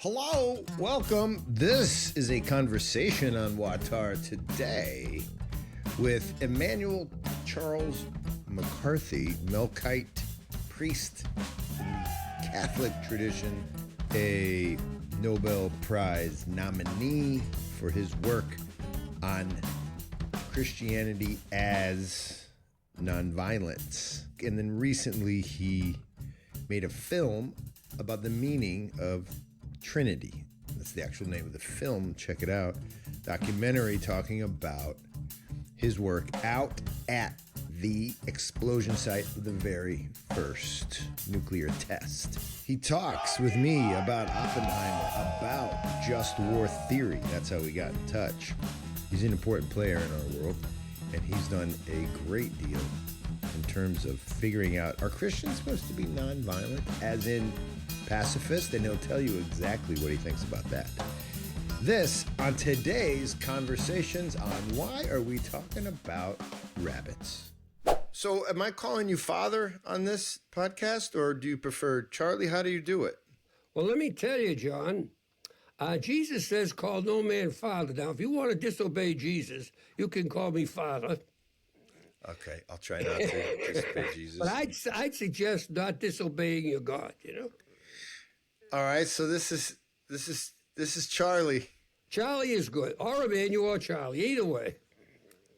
Hello, welcome. This is a conversation on WAWTAR today with Emmanuel Charles McCarthy, Melkite priest in the Catholic tradition, a Nobel Prize nominee for his work on Christianity as nonviolence. And then recently he made a film about the meaning of Trinity. That's the actual name of the film. Check it out. Documentary talking about his work out at the explosion site of the very first nuclear test. He talks with me about Oppenheimer, about just war theory. That's how we got in touch. He's an important player in our world, and he's done a great deal in terms of figuring out, are Christians supposed to be nonviolent, as in pacifist? And he'll tell you exactly what he thinks about that. This on today's Conversations on Why Are We Talking About Rabbits? So am I calling you father on this podcast, or do you prefer Charlie? How do you do it? Well, let me tell you, John, Jesus says, call no man father. Now, if you want to disobey Jesus, you can call me father. Okay, I'll try not to disobey Jesus. But I'd suggest not disobeying your God, you know? All right, so this is Charlie. Charlie is good. Or Emmanuel or Charlie, either way.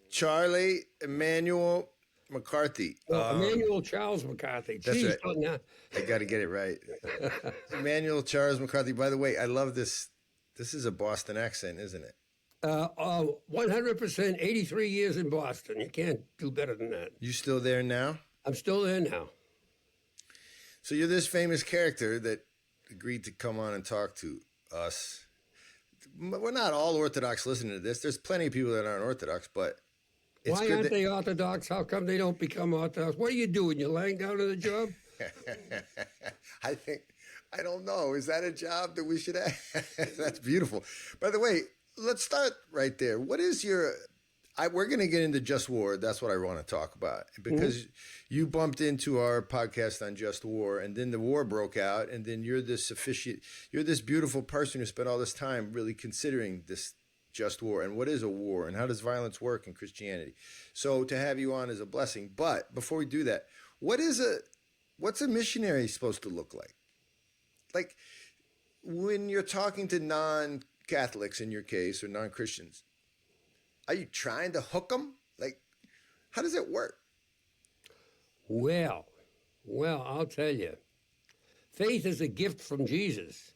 Charlie Emmanuel McCarthy. Emmanuel Charles McCarthy. That's Jeez, right. I got to get it right. Emmanuel Charles McCarthy. By the way, I love this. This is a Boston accent, isn't it? 100%, 83 years in Boston. You can't do better than that. You still there now? I'm still there now. So you're this famous character that agreed to come on and talk to us. We're not all Orthodox listening to this. There's plenty of people that aren't Orthodox, but it's why good aren't they Orthodox? How come they don't become Orthodox? What are you doing? You're laying down on the job? I don't know. Is that a job that we should have? That's beautiful. By the way, let's start right there. What is your... we're going to get into just war. That's what I want to talk about. Because you bumped into our podcast on just war, and then the war broke out, and then you're this beautiful person who spent all this time really considering this just war, and what is a war, and how does violence work in Christianity. So to have you on is a blessing. But before we do that, what's a missionary supposed to look like? Like, when you're talking to non-Catholics in your case, or non-Christians, are you trying to hook them? Like, how does it work? Well, I'll tell you. Faith is a gift from Jesus.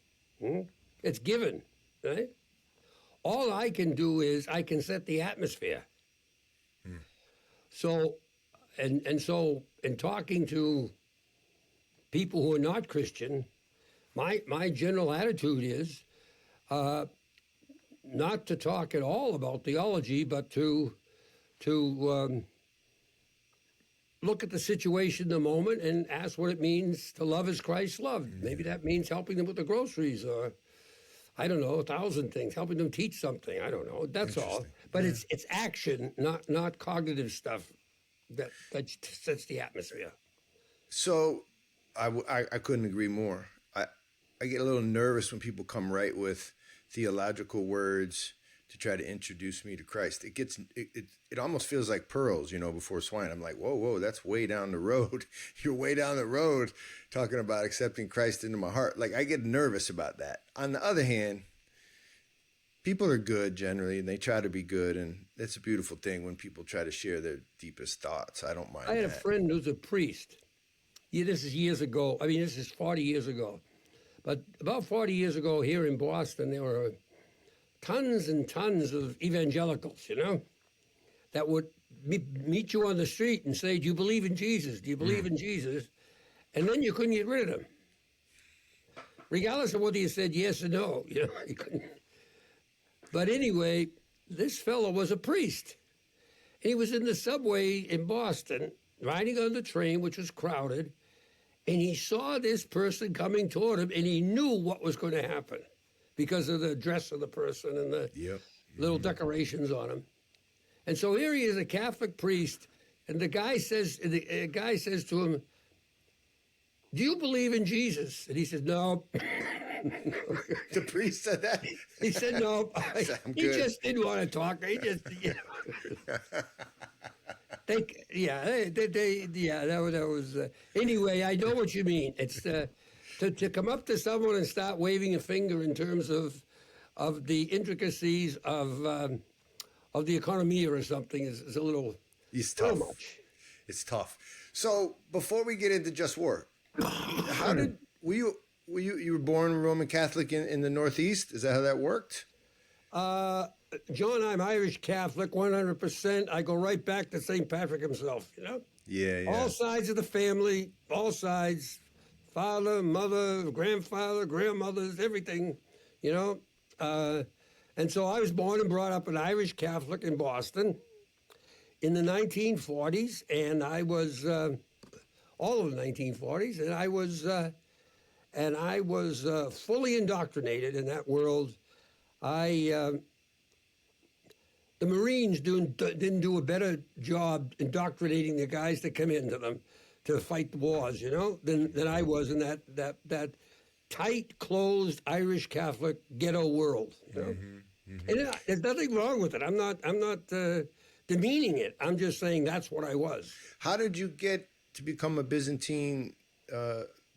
It's given, right? All I can do is I can set the atmosphere. So, so in talking to people who are not Christian, my general attitude is not to talk at all about theology, but to look at the situation in the moment and ask what it means to love as Christ loved. Maybe that means helping them with the groceries, or I don't know, 1,000 things, helping them teach something. I don't know. That's all. But it's action, not cognitive stuff that sets the atmosphere. So I couldn't agree more. I get a little nervous when people come right with theological words to try to introduce me to Christ. It almost feels like pearls, before swine. I'm like, whoa, that's way down the road. You're way down the road talking about accepting Christ into my heart. Like, I get nervous about that. On the other hand, people are good generally, and they try to be good, and it's a beautiful thing when people try to share their deepest thoughts. I don't mind that. I had a friend who's a priest. Yeah, this is years ago. I mean, this is 40 years ago. But about 40 years ago here in Boston, there were tons and tons of evangelicals, that would meet you on the street and say, do you believe in Jesus? Do you believe in Jesus? And then you couldn't get rid of them. Regardless of whether you said yes or no, you couldn't. But anyway, this fellow was a priest. And he was in the subway in Boston, riding on the train, which was crowded, and he saw this person coming toward him, and he knew what was going to happen because of the dress of the person and the little decorations on him. And so here he is, a Catholic priest, and the guy says to him, do you believe in Jesus? And he said, no. The priest said that? He said, no. I'm He good. just didn't want to talk. He just, that was. Anyway, I know what you mean. It's to come up to someone and start waving a finger in terms of the intricacies of the economy or something is a little. It's too tough. much. It's tough. So before we get into just war, how did you were born Roman Catholic in the Northeast? Is that how that worked? John, I'm Irish Catholic, 100%. I go right back to St. Patrick himself, Yeah. All sides of the family, all sides, father, mother, grandfather, grandmothers, everything, And so I was born and brought up an Irish Catholic in Boston in the 1940s, and I was all of the 1940s, and I was fully indoctrinated in that world. The Marines didn't do a better job indoctrinating the guys that come into them to fight the wars, than I was in that tight, closed Irish Catholic ghetto world, And there's nothing wrong with it. I'm not demeaning it. I'm just saying that's what I was. How did you get to become a Byzantine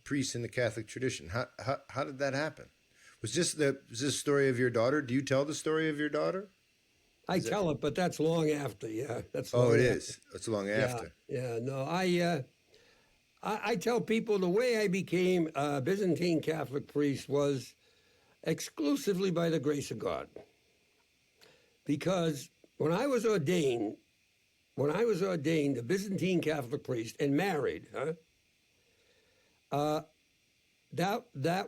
priest in the Catholic tradition? How did that happen? Was this the story of your daughter? Do you tell the story of your daughter? I tell it, but that's long after. Yeah, that's. Oh, it is. It's long after. Yeah. No, I tell people the way I became a Byzantine Catholic priest was exclusively by the grace of God. Because when I was ordained a Byzantine Catholic priest and married, that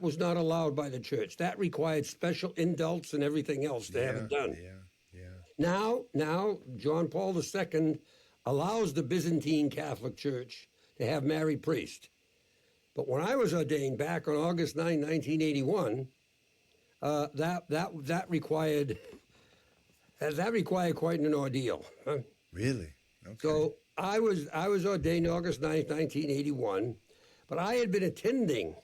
was not allowed by the church. That required special indults and everything else to have it done. Yeah. Now, John Paul II allows the Byzantine Catholic Church to have married priests. But when I was ordained back on August 9, 1981, that required quite an ordeal. Huh? Really? Okay. So I was ordained August 9th, 1981, but I had been attending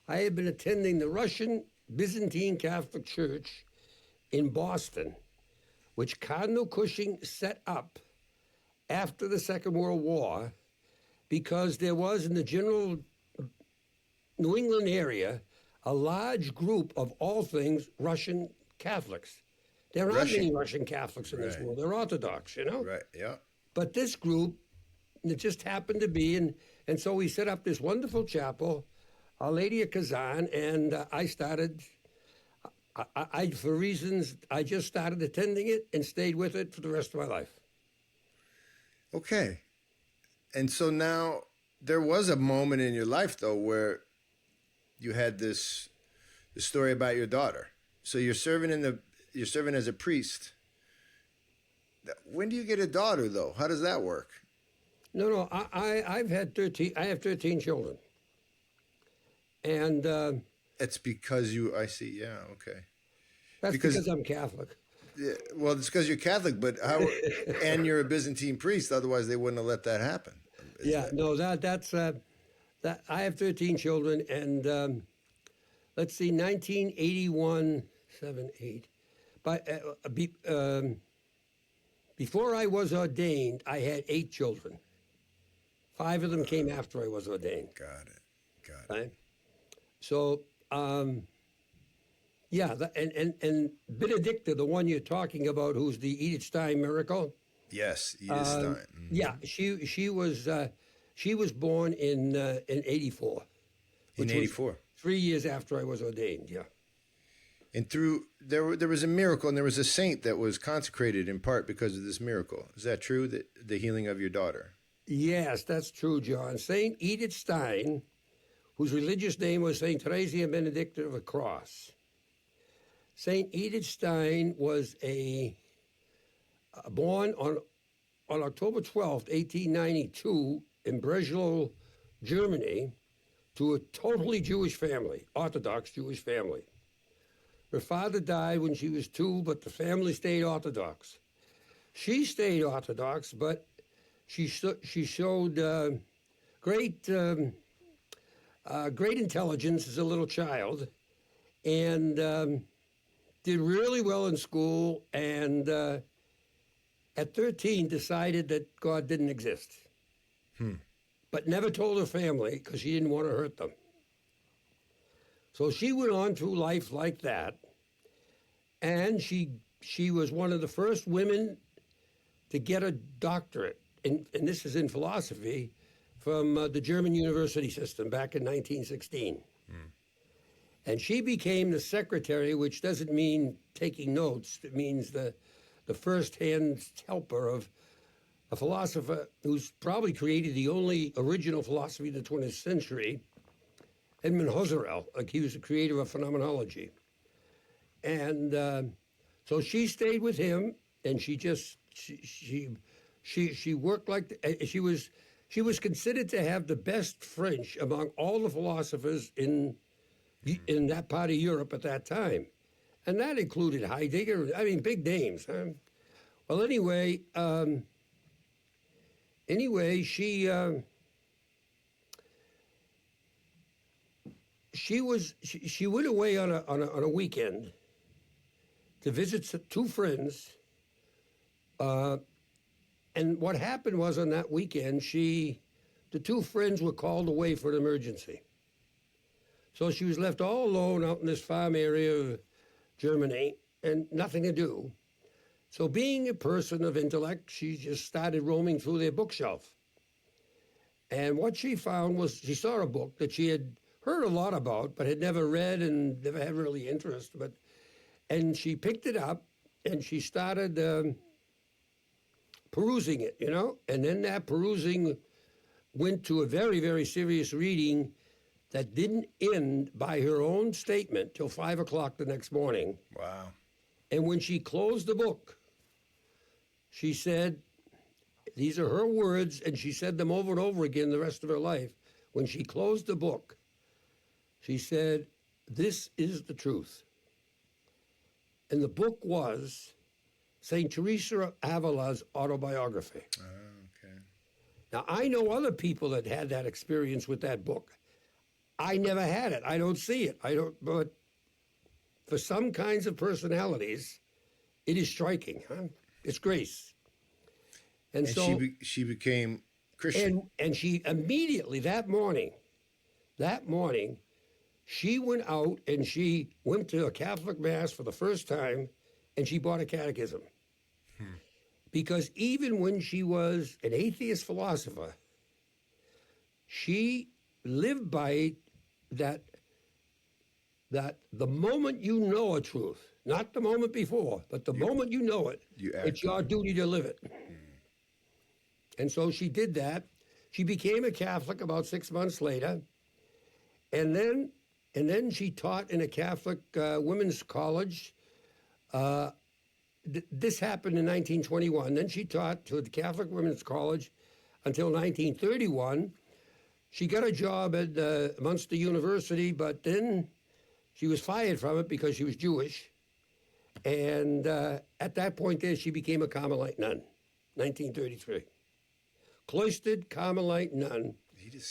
the Russian Byzantine Catholic Church in Boston, which Cardinal Cushing set up after the Second World War, because there was in the general New England area a large group of all things Russian Catholics. There aren't many Russian Catholics in this world. They're Orthodox, Right, yeah. But this group, it just happened to be, and so we set up this wonderful chapel, Our Lady of Kazan, and I started, for reasons, I just started attending it and stayed with it for the rest of my life. Okay. And so now there was a moment in your life, though, where you had the story about your daughter. So you're serving as a priest. When do you get a daughter, though? How does that work? No, I've had 13. I have 13 children, and it's because I see. Yeah, okay. That's because I'm Catholic. Yeah, well, it's because you're Catholic, but and you're a Byzantine priest. Otherwise, they wouldn't have let that happen. That's that. I have 13 children, and let's see, 1981, 7, 8. Before I was ordained, I had 8 children. 5 of them came after I was ordained. Got it. Right? So, and Benedicta, the one you're talking about, who's the Edith Stein miracle. Yes, Edith Stein. Mm-hmm. Yeah, she was born in 84. In 84. 3 years after I was ordained. Yeah. And there was a miracle, and there was a saint that was consecrated in part because of this miracle. Is that true? That the healing of your daughter? Yes, that's true, John. Saint Edith Stein, whose religious name was Saint Theresia Benedicta of the Cross. Saint Edith Stein was born on October 12th, 1892, in Breslau, Germany, to a totally Jewish family, Orthodox Jewish family. Her father died when she was 2, but the family stayed Orthodox. She stayed Orthodox, but she showed great great intelligence as a little child, and did really well in school, and at 13 decided that God didn't exist, but never told her family because she didn't want to hurt them. So she went on through life like that, and she was one of the first women to get a doctorate, and this is in philosophy, from the German university system back in 1916. And she became the secretary, which doesn't mean taking notes. It means the first-hand helper of a philosopher who's probably created the only original philosophy of the 20th century, Edmund Husserl. Like, he was the creator of phenomenology. And so she stayed with him, and she worked like she was considered to have the best French among all the philosophers in that part of Europe at that time, and that included Heidegger. I mean, big names. Huh? Well, anyway, she went away on a weekend to visit two friends, and what happened was on that weekend, the two friends were called away for an emergency. So she was left all alone out in this farm area of Germany and nothing to do. So being a person of intellect, she just started roaming through their bookshelf. And what she found was she saw a book that she had heard a lot about, but had never read and never had really interest. And she picked it up and she started perusing it, and then that perusing went to a very, very serious reading that didn't end by her own statement till 5 o'clock the next morning. Wow. And when she closed the book, she said, these are her words, and she said them over and over again the rest of her life. When she closed the book, she said, "This is the truth." And the book was St. Teresa of Avila's autobiography. Okay. Now, I know other people that had that experience with that book. I never had it. I don't see it. But for some kinds of personalities, it is striking, huh? It's grace. And so she became Christian. And she immediately that morning, she went out and she went to a Catholic Mass for the first time, and she bought a catechism. Because even when she was an atheist philosopher, she lived by that the moment you know a truth, not the moment before, but the moment you know it, it's your duty to live it. And so she did that. She became a Catholic about 6 months later, and then she taught in a Catholic women's college. This happened in 1921. Then she taught to the Catholic Women's College until 1931. She got a job at Munster University, but then she was fired from it because she was Jewish. And at that point there, she became a Carmelite nun, 1933. Cloistered Carmelite nun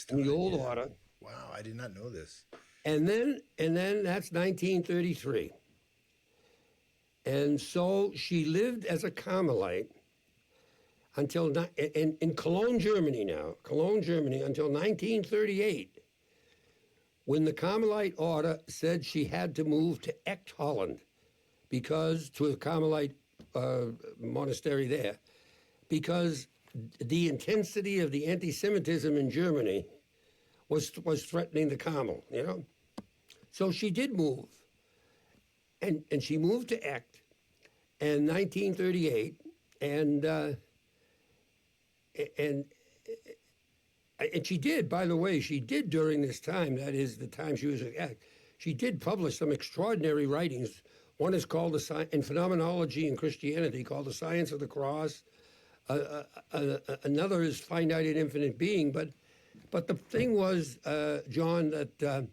in the old order. Wow, I did not know this. And then that's 1933. And so she lived as a Carmelite until in Cologne, Germany until 1938, when the Carmelite order said she had to move to Echt, Holland, to a Carmelite monastery there, because the intensity of the anti-Semitism in Germany was threatening the Carmel, So she did move, and she moved to Echt in 1938, and she did, by the way, during this time, that is the time she was at Echt, she did publish some extraordinary writings. One is called in Phenomenology and Christianity, called The Science of the Cross. Another is Finite and Infinite Being. But the thing was, John, that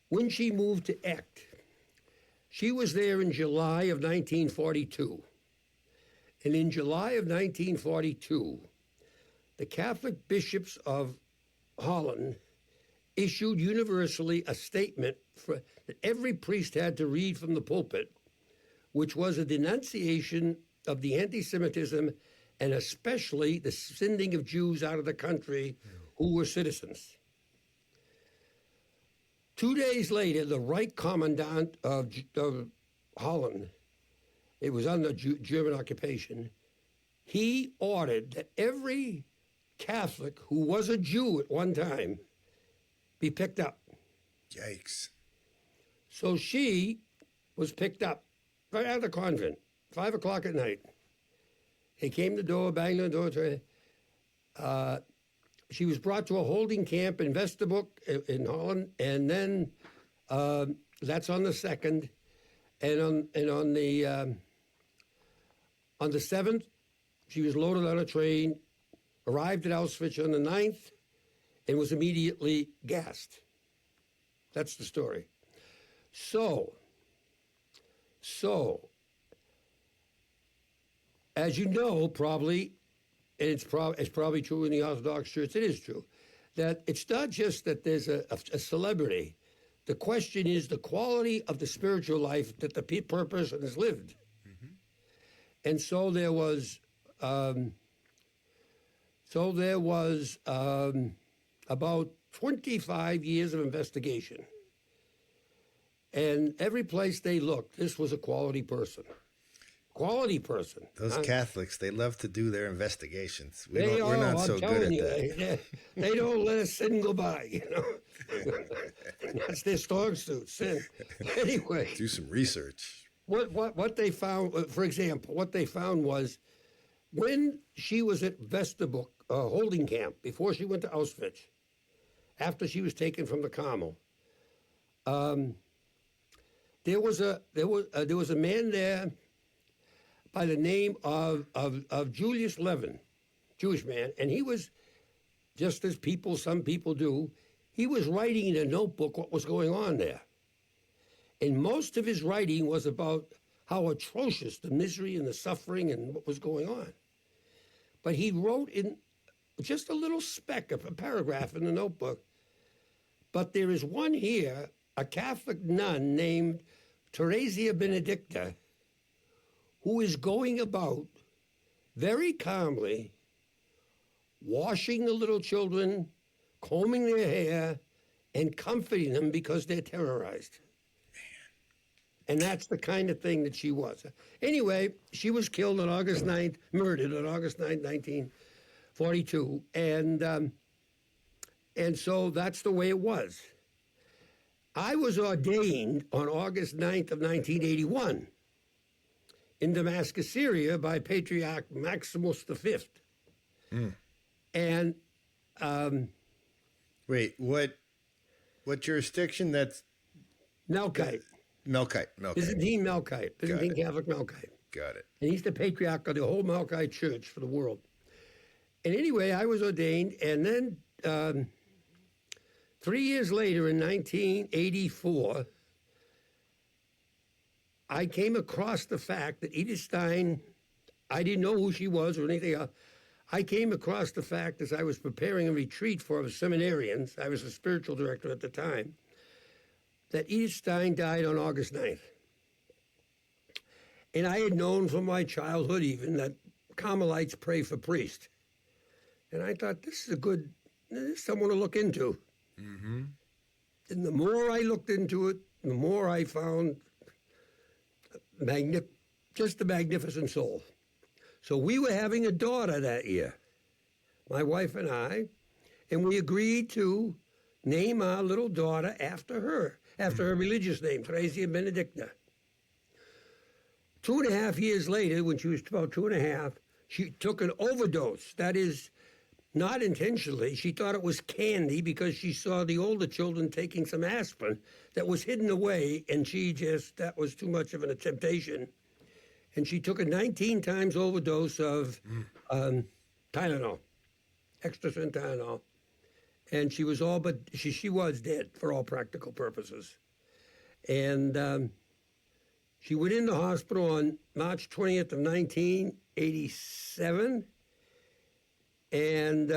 when she moved to Echt, she was there in July of 1942. And in July of 1942, the Catholic bishops of Holland issued universally a statement that every priest had to read from the pulpit, which was a denunciation of the anti-Semitism and especially the sending of Jews out of the country who were citizens. 2 days later, the Reich Commandant of Holland, it was under German occupation, he ordered that every Catholic who was a Jew at one time be picked up. Yikes. So she was picked up right out of the convent, 5 o'clock at night. They came to the door, banged on the door to her. She was brought to a holding camp in Westerbork in Holland, and then that's on the 2nd, and on the 7th, she was loaded on a train, arrived at Auschwitz on the 9th, and was immediately gassed. That's the story. So, as you know, probably, and it's probably true in the Orthodox Church, it is true, that it's not just that there's a celebrity. The question is the quality of the spiritual life that the person has lived. Mm-hmm. And so there was about 25 years of investigation. And every place they looked, this was a quality person. Quality person. Those Catholics, they love to do their investigations. We're not I'm so good at that. They don't let a sin go by, you know. That's their strong suit, sin. Anyway. Do some research. What they found, for example, what they found was when she was at Westerbork holding camp, before she went to Auschwitz, after she was taken from the Carmel, there was a man there by the name of Julius Levin, Jewish man, and he was, just as some people do, he was writing in a notebook what was going on there. And most of his writing was about how atrocious the misery and the suffering and what was going on. But he wrote in just a little speck of a paragraph in the notebook, but there is one here, a Catholic nun named Theresia Benedicta, who is going about very calmly washing the little children, combing their hair, and comforting them because they're terrorized. And that's the kind of thing that she was. Anyway, she was killed on August 9th, murdered on August 9th, 1942. And so that's the way it was. I was ordained on August 9th of 1981 in Damascus, Syria, by Patriarch Maximus V. Mm. And wait, what jurisdiction? That's Melkite. Melkite. Byzantine Melkite. Byzantine Catholic Melkite. Got it. And he's the patriarch of the whole Melkite Church for the world. And anyway, I was ordained, and then 3 years later, in 1984, I came across the fact that Edith Stein, I didn't know who she was or anything else. I came across the fact as I was preparing a retreat for seminarians, I was a spiritual director at the time, that Edith Stein died on August 9th. And I had known from my childhood even that Carmelites pray for priests. And I thought, this is someone to look into. Mm-hmm. And the more I looked into it, the more I found just a magnificent soul. So we were having a daughter that year, my wife and I, and we agreed to name our little daughter after her religious name, Theresia Benedicta. 2.5 years later, when she was about 2.5, she took an overdose. That is, not intentionally. She thought it was candy because she saw the older children taking some aspirin that was hidden away, and that was too much of a temptation. And she took a 19 times overdose of Tylenol, extra strength Tylenol. And she was she was dead for all practical purposes. And she went into hospital on March 20th of 1987. And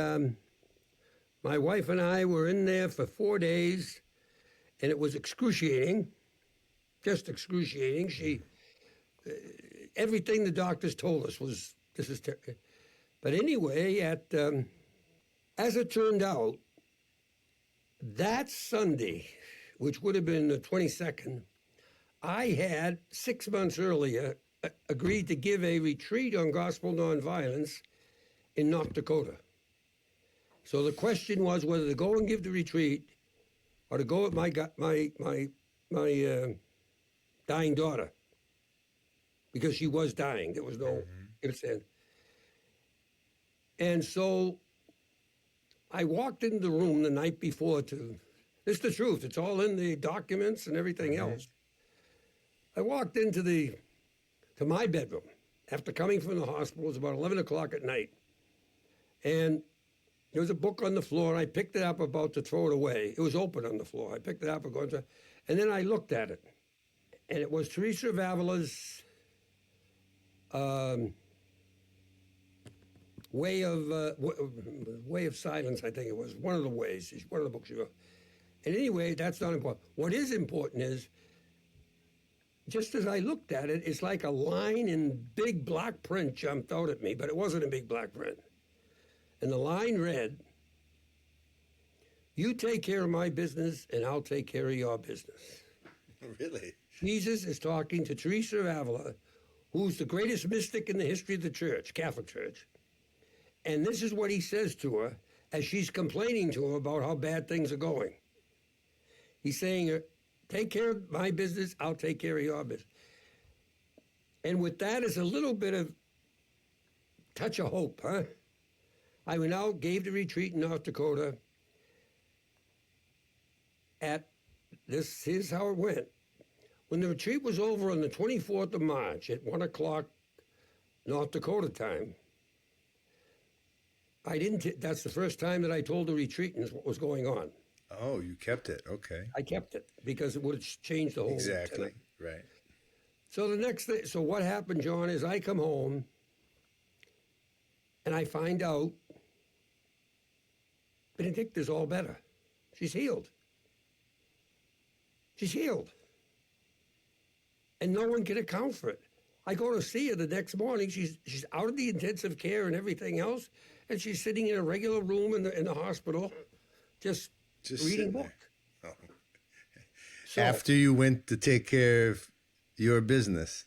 My wife and I were in there for 4 days, and it was excruciating, just excruciating. Everything the doctors told us was, this is terrible. But anyway, as it turned out, that Sunday, which would have been the 22nd, I had 6 months earlier agreed to give a retreat on gospel nonviolence in North Dakota. So the question was whether to go and give the retreat or to go with my dying daughter, because she was dying. There was no ifs and. And so I walked into the room the night before it's the truth. It's all in the documents and everything else. I walked to my bedroom after coming from the hospital. It was about 11 o'clock at night. And there was a book on the floor, and I picked it up about to throw it away. It was open on the floor. I picked it up and then I looked at it. And it was Teresa of Avila's Way of Silence, I think it was. One of the ways, one of the books she wrote. And anyway, that's not important. What is important is, just as I looked at it, it's like a line in big black print jumped out at me, but it wasn't in big black print. And the line read, "You take care of my business, and I'll take care of your business." Really? Jesus is talking to Teresa of Avila, who's the greatest mystic in the history of the church, Catholic Church. And this is what he says to her as she's complaining to him about how bad things are going. He's saying, take care of my business, I'll take care of your business. And with that is a little bit of touch of hope, huh? I went out, gave the retreat in North Dakota. Here's how it went. When the retreat was over on the 24th of March at 1 o'clock North Dakota time, that's the first time that I told the retreatants what was going on. Oh, you kept it. Okay. I kept it because it would have changed the whole Exactly. tenor. Right. So the next thing, so what happened, John, is I come home and I find out Benedicta's all better. She's healed. She's healed. And no one can account for it. I go to see her the next morning. She's out of the intensive care and everything else, and she's sitting in a regular room in the hospital, just reading a book. Oh. So, after you went to take care of your business.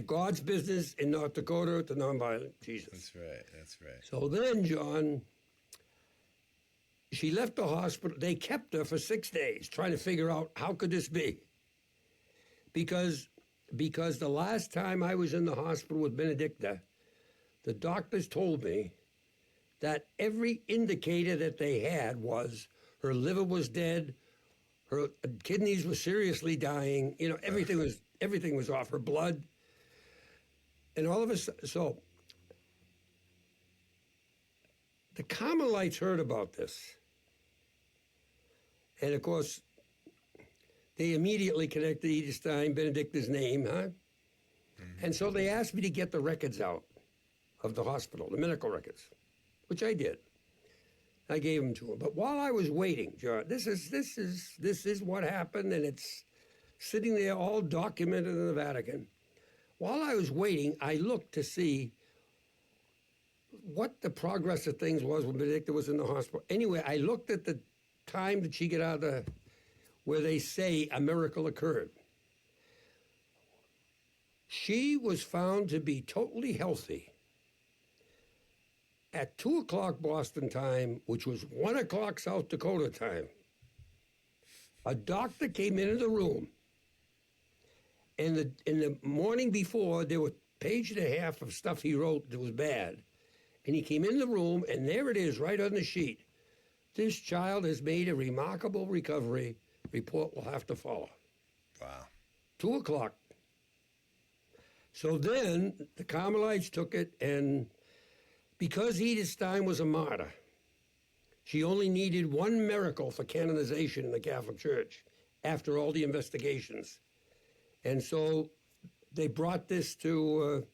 God's business in North Dakota, the nonviolent Jesus. That's right. That's right. So then, John, she left the hospital. They kept her for 6 days trying to figure out how could this be. Because the last time I was in the hospital with Benedicta, the doctors told me that every indicator that they had was her liver was dead, her kidneys were seriously dying, everything was off, her blood. And all of a sudden, so the Carmelites heard about this. And of course, they immediately connected Edith Stein, Benedicta's name, huh? Mm-hmm. And so they asked me to get the records out of the hospital, the medical records, which I did. I gave them to them. But while I was waiting, John, this is what happened, and it's sitting there all documented in the Vatican. While I was waiting, I looked to see what the progress of things was when Benedicta was in the hospital. Anyway, I looked at the time that she got out of where they say a miracle occurred. She was found to be totally healthy at 2 o'clock Boston time, which was 1 o'clock South Dakota time. A doctor came into the room, and in the morning before, there was a page and a half of stuff he wrote that was bad. And he came in the room, and there it is, right on the sheet. This child has made a remarkable recovery. Report will have to follow. Wow. 2 o'clock. So then the Carmelites took it, and because Edith Stein was a martyr, she only needed one miracle for canonization in the Catholic Church after all the investigations. And so they brought this to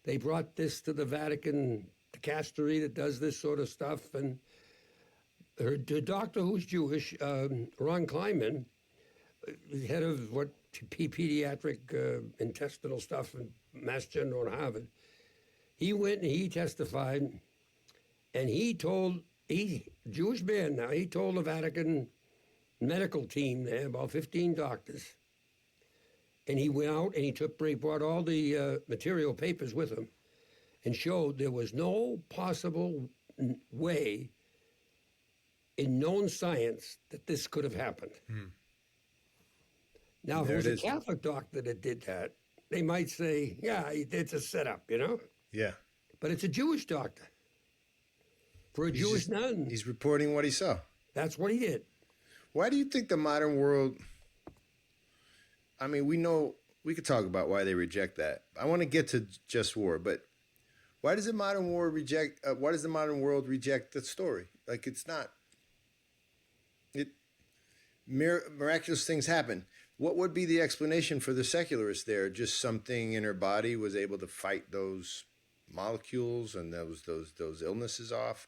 the Vatican dicastery that does this sort of stuff, and the doctor who's Jewish, Ron Kleinman, head of pediatric intestinal stuff in Mass General and Harvard, he went and he testified, and Jewish man now, he told the Vatican medical team there, about 15 doctors, and he went out and he brought all the material papers with him and showed there was no possible way in known science that this could have happened. Now, if it was a Catholic doctor that did that, they might say, yeah, it's a setup, Yeah. But it's a Jewish doctor for a Jewish nun. He's reporting what he saw. That's what he did. Why do you think the modern world, I mean, we could talk about why they reject that. I want to get to just war, but why does the modern world reject the story? Like, it's not, miraculous things happen. What would be the explanation for the secularists there? Just something in her body was able to fight those molecules and those illnesses off?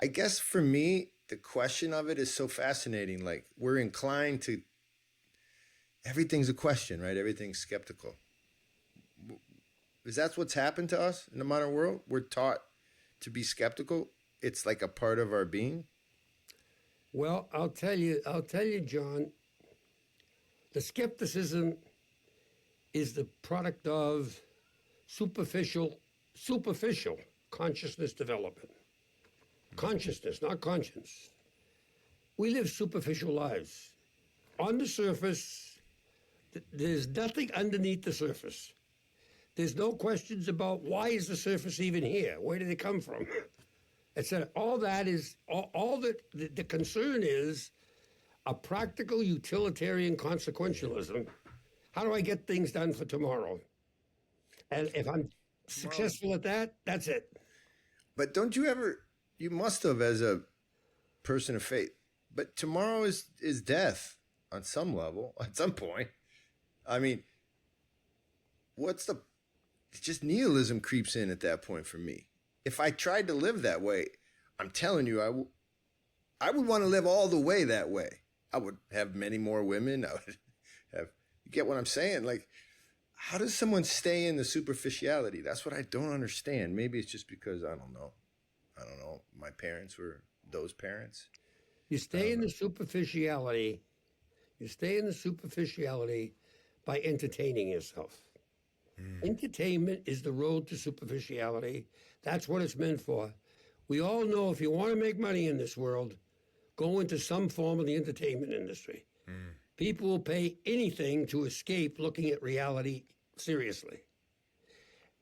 I guess for me, the question of it is so fascinating. Like, we're inclined to, everything's a question, right? Everything's skeptical. Is that what's happened to us in the modern world? We're taught to be skeptical. It's like a part of our being. Well, I'll tell you, John, the skepticism is the product of superficial consciousness development. Consciousness, not conscience. We live superficial lives. On the surface, there's nothing underneath the surface. There's no questions about why is the surface even here? Where did it come from? Etc. All that is, all that the concern is a practical utilitarian consequentialism. How do I get things done for tomorrow? And if I'm successful at that, that's it. But don't you ever, you must have as a person of faith, but tomorrow is death on some level, at some point. I mean, just nihilism creeps in at that point for me. If I tried to live that way, I'm telling you, I would want to live all the way that way. I would have many more women. I would have, you get what I'm saying? Like, how does someone stay in the superficiality? That's what I don't understand. Maybe it's just because, I don't know. My parents were those parents. You stay in the superficiality. You stay in the superficiality by entertaining yourself. Entertainment is the road to superficiality. That's what it's meant for. We all know if you want to make money in this world, go into some form of the entertainment industry. People will pay anything to escape looking at reality seriously.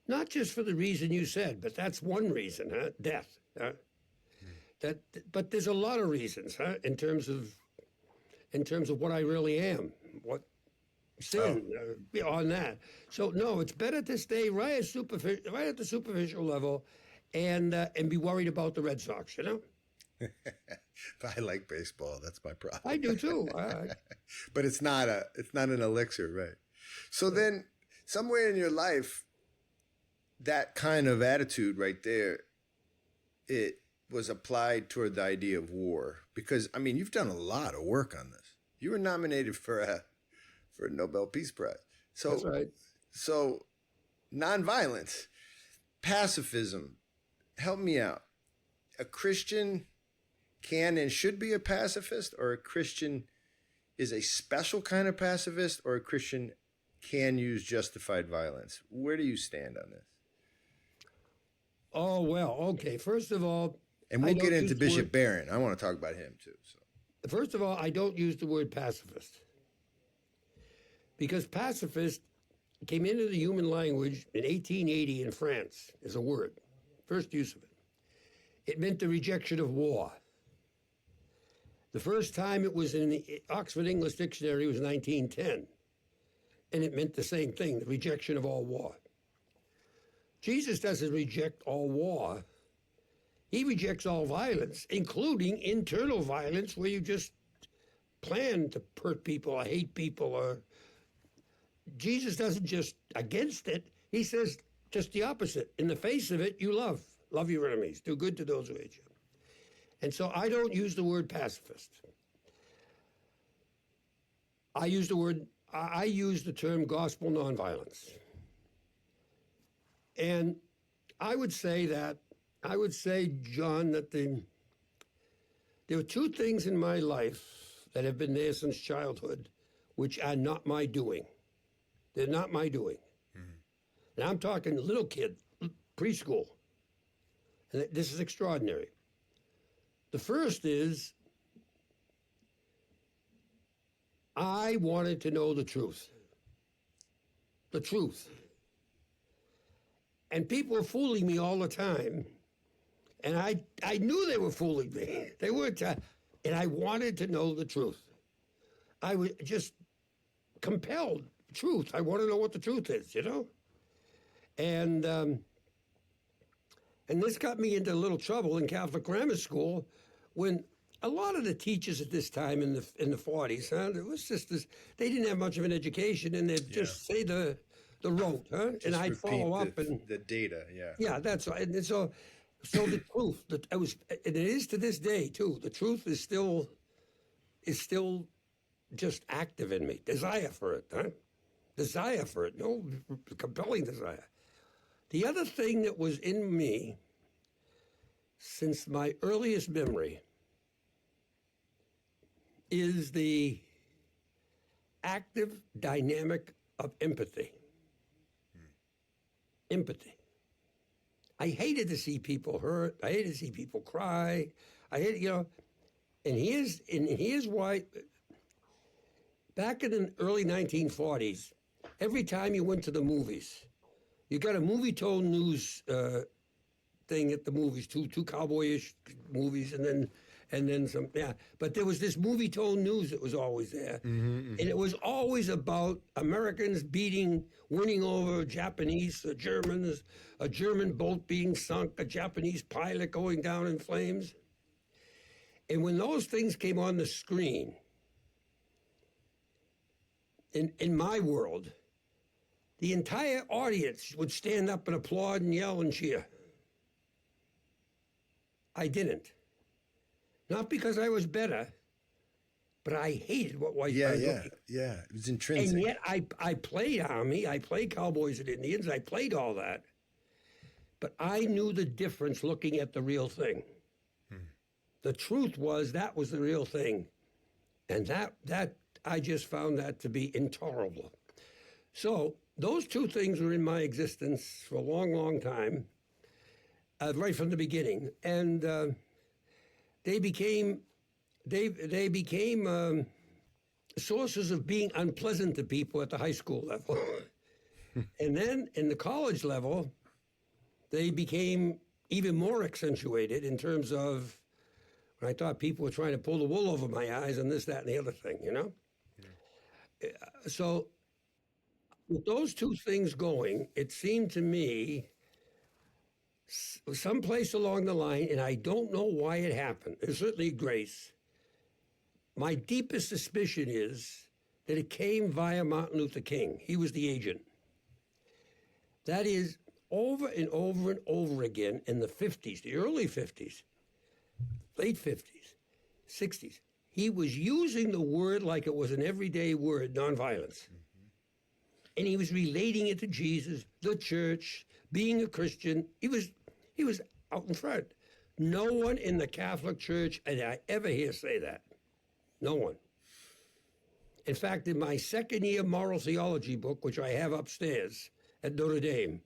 Not just for the reason you said, but that's one reason, death. But there's a lot of reasons, in terms of what I really am, what sin on that. So no, it's better to stay right at the superficial level, and be worried about the Red Sox. I like baseball. That's my problem. I do too. But it's not an elixir, right? So then, somewhere in your life, that kind of attitude right there, it was applied toward the idea of war. Because, I mean, you've done a lot of work on this. You were nominated for a Nobel Peace Prize. So, that's right. So, nonviolence, pacifism, help me out. A Christian can and should be a pacifist, or a Christian is a special kind of pacifist, or a Christian can use justified violence? Where do you stand on this? Oh, well, okay. First of all, and we'll get into Bishop Barron. I want to talk about him too. So, first of all, I don't use the word pacifist, because pacifist came into the human language in 1880 in France as a word, first use of it. It meant the rejection of war. The first time it was in the Oxford English Dictionary was 1910, and it meant the same thing, the rejection of all war. Jesus doesn't reject all war. He rejects all violence, including internal violence where you just plan to hurt people or hate people. Or Jesus doesn't just against it. He says just the opposite. In the face of it, you love. Love your enemies. Do good to those who hate you. And so I don't use the word pacifist. I use the term gospel nonviolence. And I would say, John, that there are two things in my life that have been there since childhood, which are not my doing. They're not my doing. Mm-hmm. And I'm talking little kid, preschool. And this is extraordinary. The first is, I wanted to know the truth. The truth. And people were fooling me all the time. And I knew they were fooling me. They weren't, and I wanted to know the truth. I was just compelled. Truth. I want to know what the truth is, you know? And this got me into a little trouble in Catholic grammar school when a lot of the teachers at this time in the 40s, it was just this, they didn't have much of an education, and they'd just say the rote, Just and I'd follow up the data, yeah, that's right. And so the truth that and it is to this day too. The truth is still just active in me. Desire for it, Desire for it, no compelling desire. The other thing that was in me since my earliest memory is the active dynamic of empathy. Empathy. I hated to see people hurt. I hated to see people cry. I hated, and here's why. Back in the early 1940s, every time you went to the movies, you got a movie-told news thing at the movies, two cowboyish movies, and then some. Yeah, but there was this movie-told news that was always there, and it was always about Americans winning over Japanese, Germans, a German boat being sunk, a Japanese pilot going down in flames. And when those things came on the screen, in my world, the entire audience would stand up and applaud and yell and cheer. I didn't. Not because I was better, but I hated what white guys were doing. Yeah. It was intrinsic. And yet I played Army, I played Cowboys and Indians, I played all that. But I knew the difference looking at the real thing. The truth was that was the real thing. And that I just found that to be intolerable. So those two things were in my existence for a long, long time, right from the beginning. And they became sources of being unpleasant to people at the high school level. And then in the college level, they became even more accentuated in terms of when I thought people were trying to pull the wool over my eyes and this, that, and the other thing, Yeah. So with those two things going, it seemed to me someplace along the line, and I don't know why it happened. There's certainly grace. My deepest suspicion is that it came via Martin Luther King. He was the agent. That is, over and over and over again in the 50s, the early 50s, late 50s, 60s, he was using the word like it was an everyday word, nonviolence. And he was relating it to Jesus, the church, being a Christian. He was out in front. No one in the Catholic Church did I ever hear say that. No one. In fact, in my second year moral theology book, which I have upstairs at Notre Dame,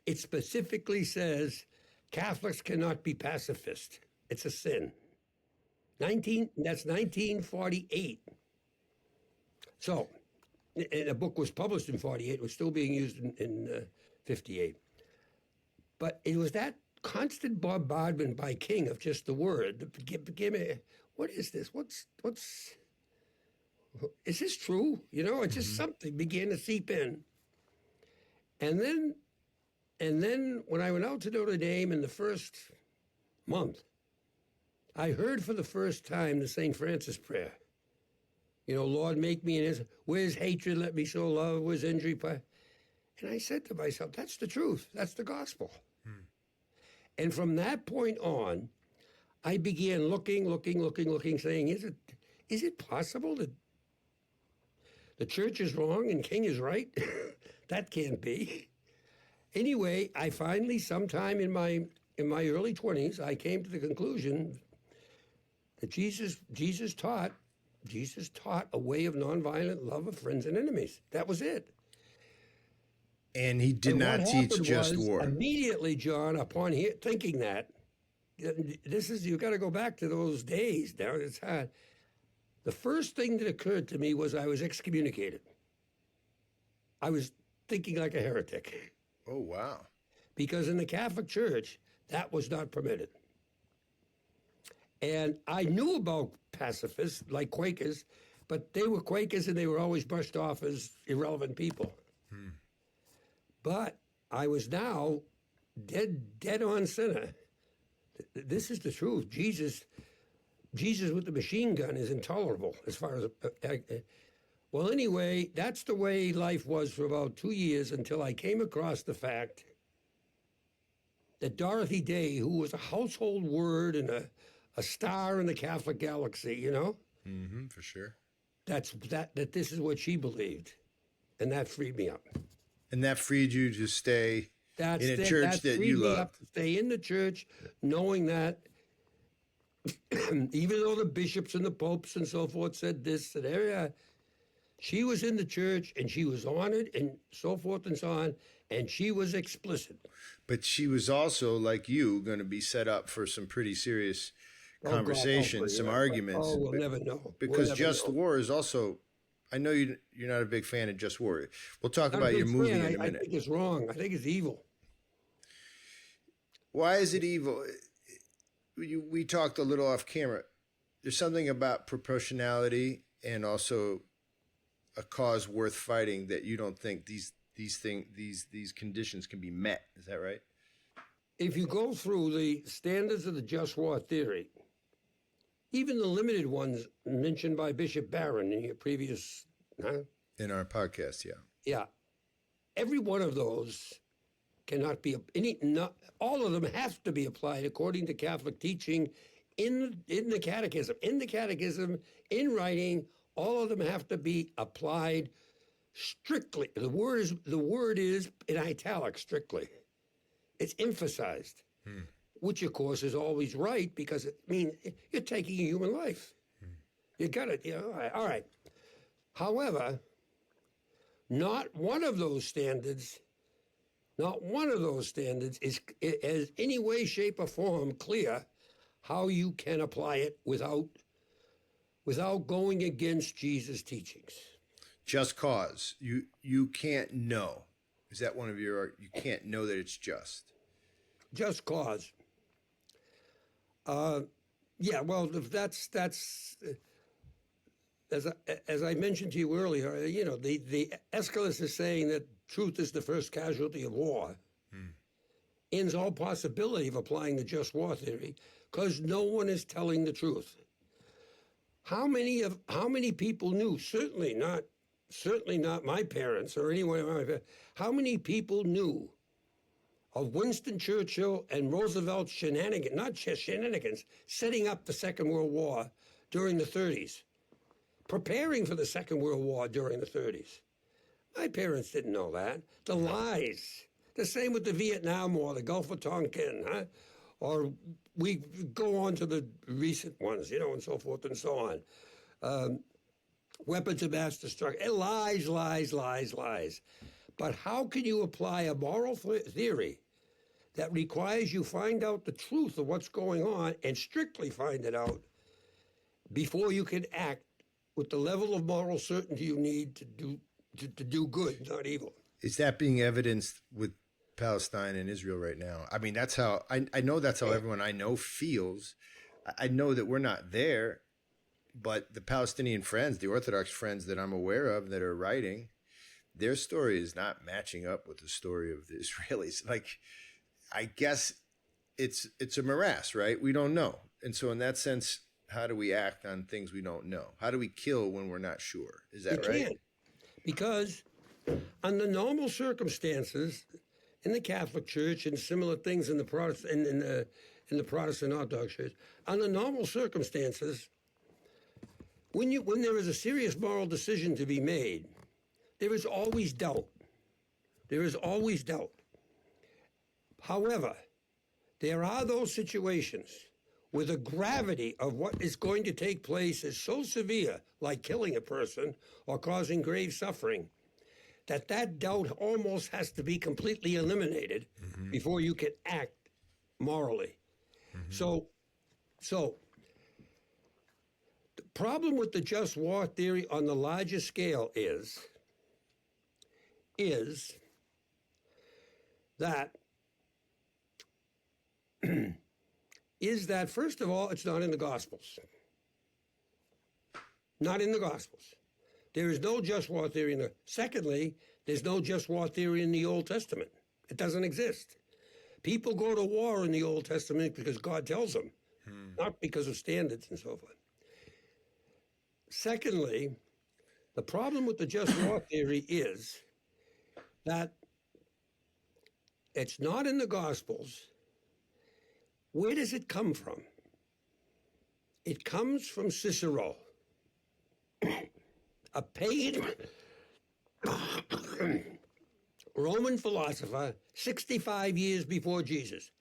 it specifically says Catholics cannot be pacifist. It's a sin. That's 1948. So, and a book was published in 48. It was still being used in 58. But it was that constant bombardment by King of just the word that gave me, what is this? Is this true? It's just something began to seep in. And then when I went out to Notre Dame in the first month, I heard for the first time the St. Francis prayer. Lord, make me where's hatred, let me show love, where's injury. And I said to myself, that's the truth. That's the gospel. And from that point on, I began looking, saying, is it possible that the church is wrong and King is right? That can't be. Anyway, I finally, sometime in my early 20s, I came to the conclusion that Jesus taught a way of nonviolent love of friends and enemies. That was it. And he did not teach just war. Immediately, John, upon thinking that, you've got to go back to those days. Now it's hard. The first thing that occurred to me was I was excommunicated. I was thinking like a heretic. Oh, wow. Because in the Catholic Church, that was not permitted. And I knew about pacifists like Quakers, but they were Quakers and they were always brushed off as irrelevant people. But I was now dead on center. This is the truth. Jesus with the machine gun is intolerable as far as... well, anyway, that's the way life was for about 2 years until I came across the fact that Dorothy Day, who was a household word and a star in the Catholic galaxy, you know? Mm-hmm, for sure. That this is what she believed. And that freed me up. And that freed you to stay in a church that you love. To stay in the church, knowing that even though the bishops and the popes and so forth said this and area, she was in the church and she was honored and so forth and so on, and she was explicit. But she was also, like you, going to be set up for some pretty serious conversations, some arguments. Oh, we'll never know. Because just war is also... I know you're not a big fan of Just War. We'll talk about your movie in a minute. I think it's wrong. I think it's evil. Why is it evil? We talked a little off camera. There's something about proportionality and also a cause worth fighting that you don't think these conditions can be met. Is that right? If you go through the standards of the just war theory, even the limited ones mentioned by Bishop Barron in your previous... In our podcast, yeah. Yeah. Every one of those cannot be... all of them have to be applied according to Catholic teaching in the catechism. In the catechism, in writing, all of them have to be applied strictly. The word is in italics, strictly. It's emphasized. Which, of course, is always right because it means you're taking a human life. You got it. All right. However, not one of those standards is any way, shape, or form clear how you can apply it without going against Jesus' teachings. Just cause. You can't know. Is that one of you can't know that it's just? Just cause. Yeah, well, that's as I mentioned to you earlier, the Aeschylus is saying that truth is the first casualty of war. Ends all possibility of applying the just war theory because no one is telling the truth. How many people knew? Certainly not my parents or anyone of my parents. How many people knew of Winston Churchill and Roosevelt's shenanigans, setting up the Second World War during the 30s, preparing for the Second World War during the 30s. My parents didn't know that. The lies. The same with the Vietnam War, the Gulf of Tonkin, or we go on to the recent ones, and so forth and so on. Weapons of mass destruction. Lies. But how can you apply a moral theory that requires you find out the truth of what's going on and strictly find it out before you can act with the level of moral certainty you need to do good, not evil? Is that being evidenced with Palestine and Israel right now? I mean, that's how I know that's how everyone I know feels. I know that we're not there, but the Palestinian friends, the Orthodox friends that I'm aware of that are writing, their story is not matching up with the story of the Israelis. Like, I guess it's a morass, right? We don't know. And so in that sense, how do we act on things we don't know? How do we kill when we're not sure? Is that right? You can't. Because under normal circumstances, in the Catholic Church and similar things in the Protestant, in the Protestant Orthodox Church. Under normal circumstances, when there is a serious moral decision to be made, there is always doubt. There is always doubt. However, there are those situations where the gravity of what is going to take place is so severe, like killing a person or causing grave suffering, that doubt almost has to be completely eliminated before you can act morally. So the problem with the just war theory on the larger scale is that first of all, it's not in the Gospels. Not in the Gospels. There is no just war theory in the. Secondly, there's no just war theory in the Old Testament. It doesn't exist. People go to war in the Old Testament because God tells them, not because of standards and so forth. Secondly, the problem with the just war theory is that it's not in the Gospels. Where does it come from? It comes from Cicero, a paid Roman philosopher 65 years before Jesus.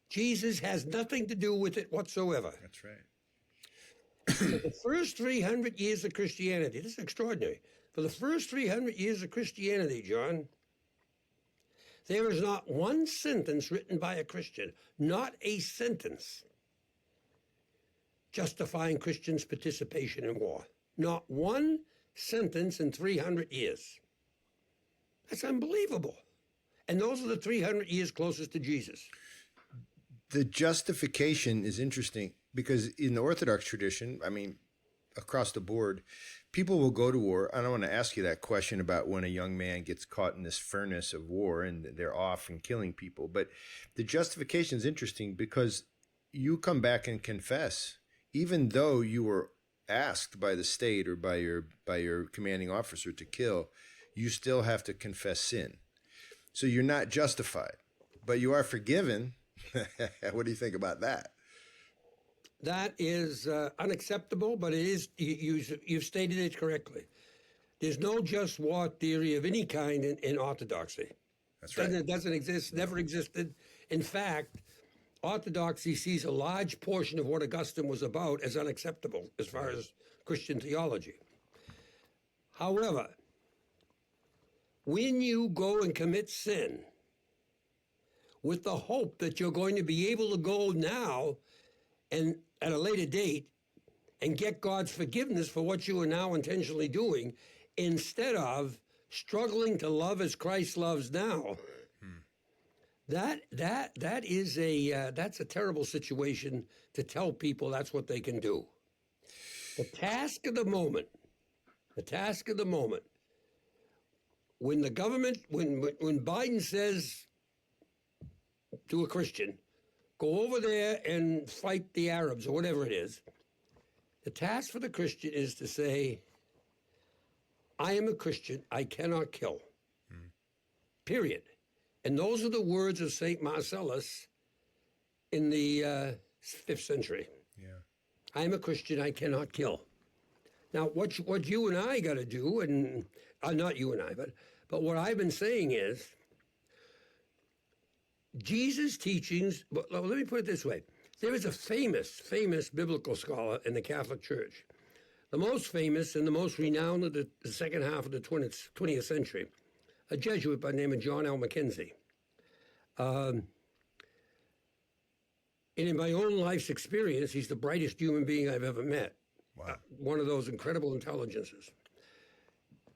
Jesus has nothing to do with it whatsoever. That's right. For the first 300 years of Christianity, this is extraordinary. For the first 300 years of Christianity, John, there is not one sentence written by a Christian, not a sentence, justifying Christians' participation in war. Not one sentence in 300 years. That's unbelievable. And those are the 300 years closest to Jesus. The justification is interesting because in the Orthodox tradition, I mean, across the board, people will go to war. I don't want to ask you that question about when a young man gets caught in this furnace of war and they're off and killing people. But the justification is interesting because you come back and confess, even though you were asked by the state or by your commanding officer to kill, you still have to confess sin. So you're not justified, but you are forgiven. What do you think about that? That is unacceptable, but it is. You've stated it correctly. There's no just war theory of any kind in Orthodoxy. That's right. It doesn't exist, never existed. In fact, Orthodoxy sees a large portion of what Augustine was about as unacceptable as far as Christian theology. However, when you go and commit sin with the hope that you're going to be able to go now and at a later date and get God's forgiveness for what you are now intentionally doing, instead of struggling to love as Christ loves now, that's a terrible situation to tell people that's what they can do. The task of the moment, when the government, when Biden says to a Christian, go over there and fight the Arabs or whatever it is, the task for the Christian is to say, I am a Christian, I cannot kill. Period. And those are the words of St. Marcellus in the 5th century. Yeah. I am a Christian, I cannot kill. Now, what you and I got to do, and not you and I, but what I've been saying is, Jesus' teachings, but let me put it this way. There is a famous biblical scholar in the Catholic Church, the most famous and the most renowned of the second half of the 20th century, a Jesuit by the name of John L. Mackenzie. And in my own life's experience, he's the brightest human being I've ever met. Wow. One of those incredible intelligences.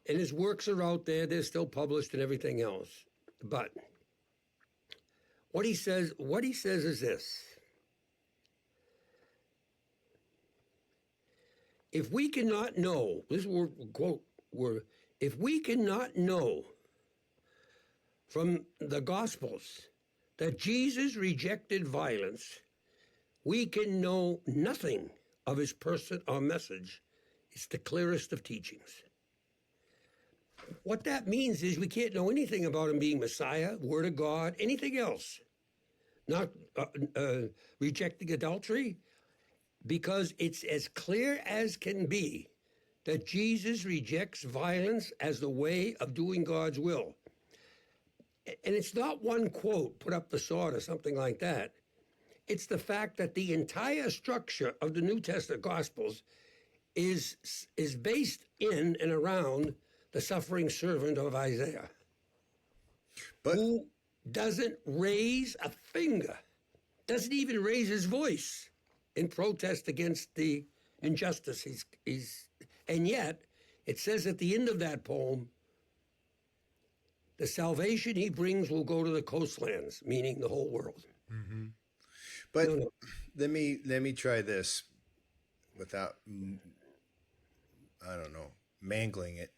And his works are out there, they're still published and everything else. But what he says is this. If we cannot know, this is a quote, if we cannot know from the Gospels that Jesus rejected violence, we can know nothing of his person or message. It's the clearest of teachings. What that means is we can't know anything about him being Messiah, Word of God, anything else, not rejecting adultery? Because it's as clear as can be that Jesus rejects violence as the way of doing God's will. And it's not one quote, put up the sword or something like that. It's the fact that the entire structure of the New Testament Gospels is based in and around the suffering servant of Isaiah, who doesn't raise a finger, doesn't even raise his voice in protest against the injustice and yet it says at the end of that poem, the salvation he brings will go to the coastlands, meaning the whole world. Mm-hmm. But let me try this without, I don't know, mangling it.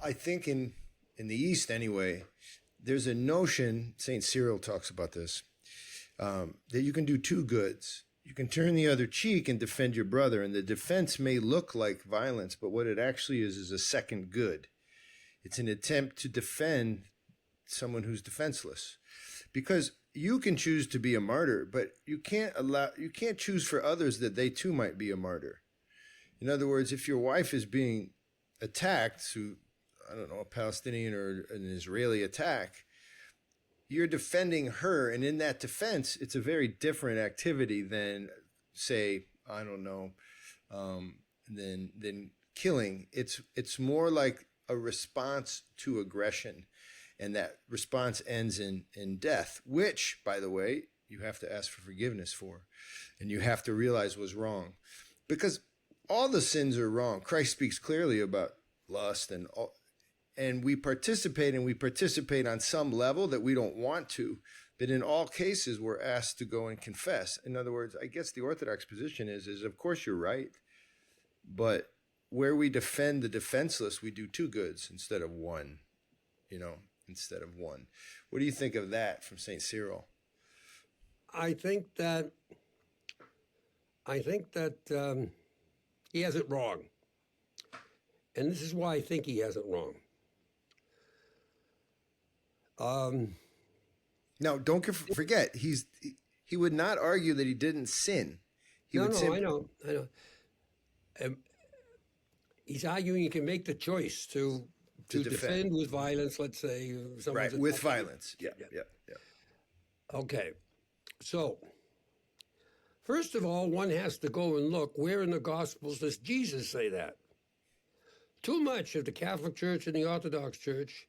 I think in the East anyway, there's a notion, St. Cyril talks about this, that you can do two goods. You can turn the other cheek and defend your brother, and the defense may look like violence, but what it actually is a second good. It's an attempt to defend someone who's defenseless. Because you can choose to be a martyr, but you can't choose for others that they too might be a martyr. In other words, if your wife is being attacked through, I don't know, a Palestinian or an Israeli attack, you're defending her, and in that defense, it's a very different activity than, say, I don't know, than killing. It's more like a response to aggression, and that response ends in death, which, by the way, you have to ask for forgiveness for, and you have to realize was wrong, because all the sins are wrong. Christ speaks clearly about lust and we participate on some level that we don't want to, but in all cases we're asked to go and confess. In other words, I guess the Orthodox position is of course you're right, but where we defend the defenseless, we do two goods instead of one, What do you think of that from St. Cyril? I think that he has it wrong. And this is why I think he has it wrong. Now, don't forget, he would not argue that he didn't sin. I know. He's arguing you can make the choice to defend with violence, let's say. Right, with violence. Yeah. Okay. So, first of all, one has to go and look, where in the Gospels does Jesus say that? Too much of the Catholic Church and the Orthodox Church,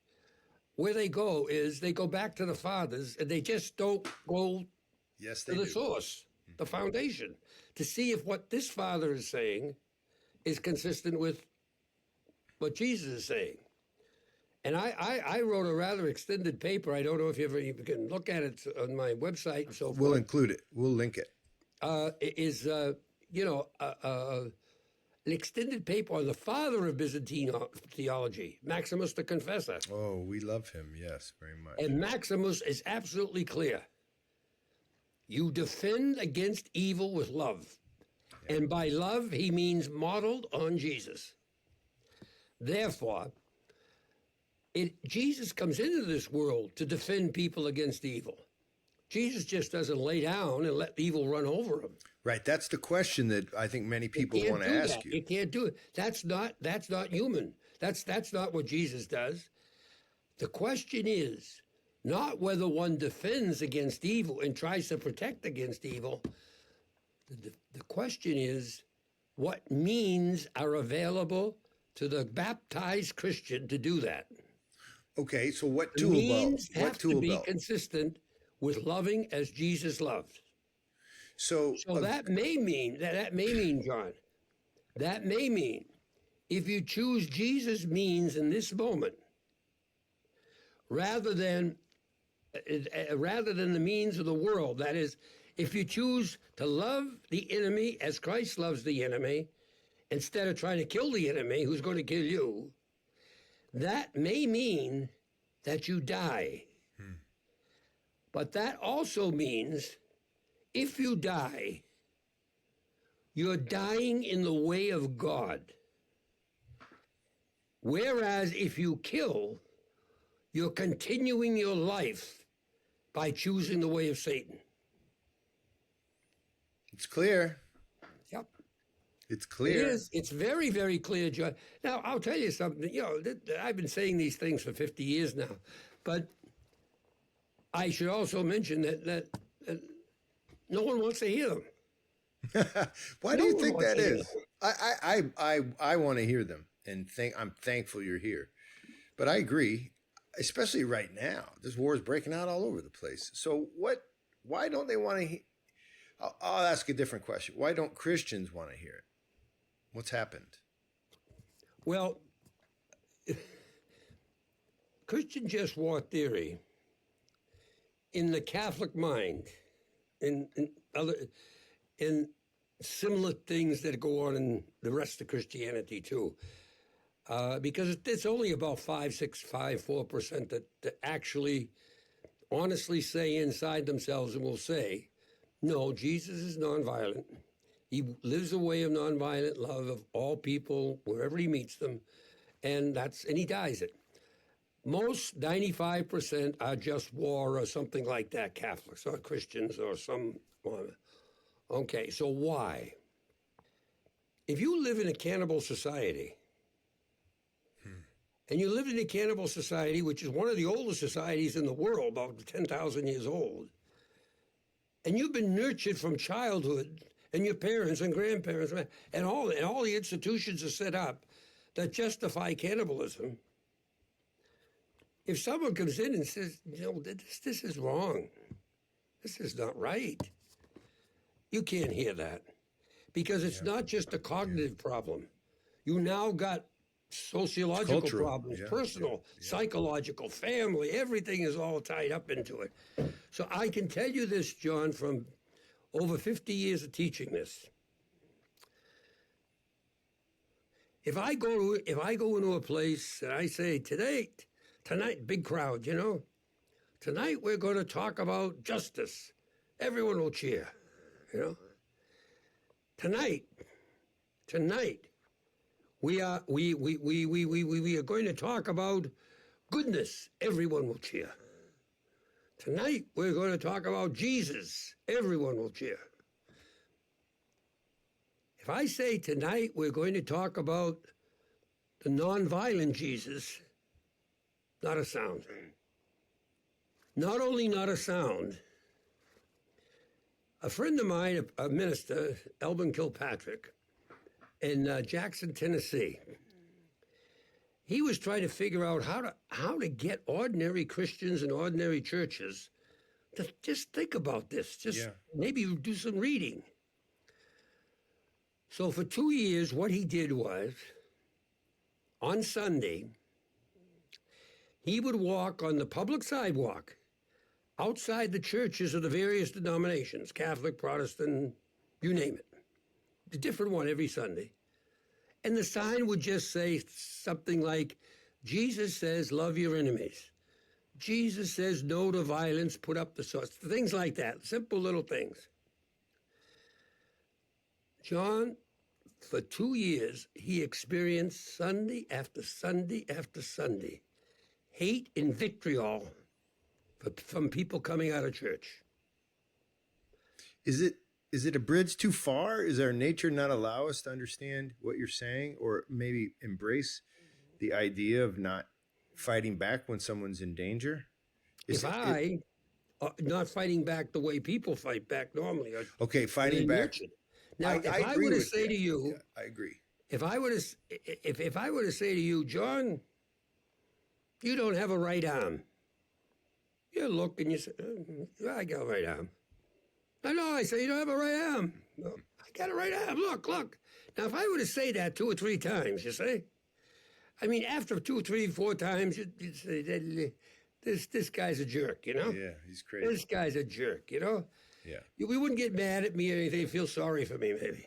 where they go back to the fathers, and they just don't go to the source, the foundation, to see if what this father is saying is consistent with what Jesus is saying. And I wrote a rather extended paper. I don't know if you can look at it on my website and so forth. We'll include it. We'll link it. An extended paper on the father of Byzantine theology, Maximus the Confessor. Oh, we love him, yes, very much. And Maximus is absolutely clear. You defend against evil with love. Yeah. And by love, he means modeled on Jesus. Therefore, Jesus comes into this world to defend people against evil. Jesus just doesn't lay down and let evil run over him. Right, that's the question that I think many people want to ask you. You can't do it. That's not human. That's not what Jesus does. The question is not whether one defends against evil and tries to protect against evil. The question is what means are available to the baptized Christian to do that. Okay, so what tool belt? Means have to be consistent with loving as Jesus loved. So that may mean, John, that may mean if you choose Jesus means in this moment, rather than the means of the world, that is, if you choose to love the enemy as Christ loves the enemy, instead of trying to kill the enemy who's going to kill you, that may mean that you die. But that also means if you die, you're dying in the way of God. Whereas if you kill, you're continuing your life by choosing the way of Satan. It's clear. Yep. It's clear. It is. It's very, very clear, John. Now, I'll tell you something. I've been saying these things for 50 years now, but I should also mention that no one wants to hear them. Why do you think that is? I want to hear them, and I'm thankful you're here. But I agree, especially right now. This war is breaking out all over the place. So why don't they want to I'll ask a different question. Why don't Christians want to hear it? What's happened? Well, Christian just war theory in the Catholic mind, in similar things that go on in the rest of Christianity too, because it's only about 4% that actually honestly say inside themselves and will say, no, Jesus is nonviolent. He lives a way of nonviolent love of all people wherever he meets them, and he dies it. Most 95% are just war or something like that, Catholics or Christians or some. Okay, so why? If you live in a cannibal society, and you live in a cannibal society, which is one of the oldest societies in the world, about 10,000 years old, and you've been nurtured from childhood, and your parents and grandparents, and all the institutions are set up that justify cannibalism. If someone comes in and says, this is wrong, this is not right, you can't hear that, because it's not just a cognitive problem. You now got sociological problems, personal, psychological, family, everything is all tied up into it. So I can tell you this, John, from over 50 years of teaching this. If I go into a place and I say, tonight, big crowd, tonight we're going to talk about justice, everyone will cheer, Tonight, we are going to talk about goodness, everyone will cheer. Tonight, we're going to talk about Jesus, everyone will cheer. If I say tonight we're going to talk about the nonviolent Jesus, not a sound. Not only not a sound, a friend of mine, a minister, Elvin Kilpatrick, in Jackson, Tennessee, he was trying to figure out how to get ordinary Christians and ordinary churches to just think about this, maybe do some reading. So for 2 years, what he did was, on Sunday, he would walk on the public sidewalk outside the churches of the various denominations, Catholic, Protestant, you name it, a different one every Sunday. And the sign would just say something like, Jesus says, love your enemies. Jesus says, no to violence, put up the sword. Things like that, simple little things. John, for 2 years, he experienced Sunday after Sunday after Sunday hate and vitriol from people coming out of church. Is it a bridge too far? Is our nature not allow us to understand what you're saying, or maybe embrace the idea of not fighting back when someone's in danger? Not fighting back the way people fight back normally. Okay, fighting back. Now, if I were to say to you, I agree. If I were to say to you, John, you don't have a right arm. You look and you say, I got a right arm. I say, you don't have a right arm. No, I got a right arm. Look. Now, if I were to say that 2 or 3 times, you see, I mean, after 2, 3, 4 times, you'd say, this guy's a jerk, Yeah, he's crazy. This guy's a jerk, Yeah. We wouldn't get mad at me or anything, feel sorry for me, maybe.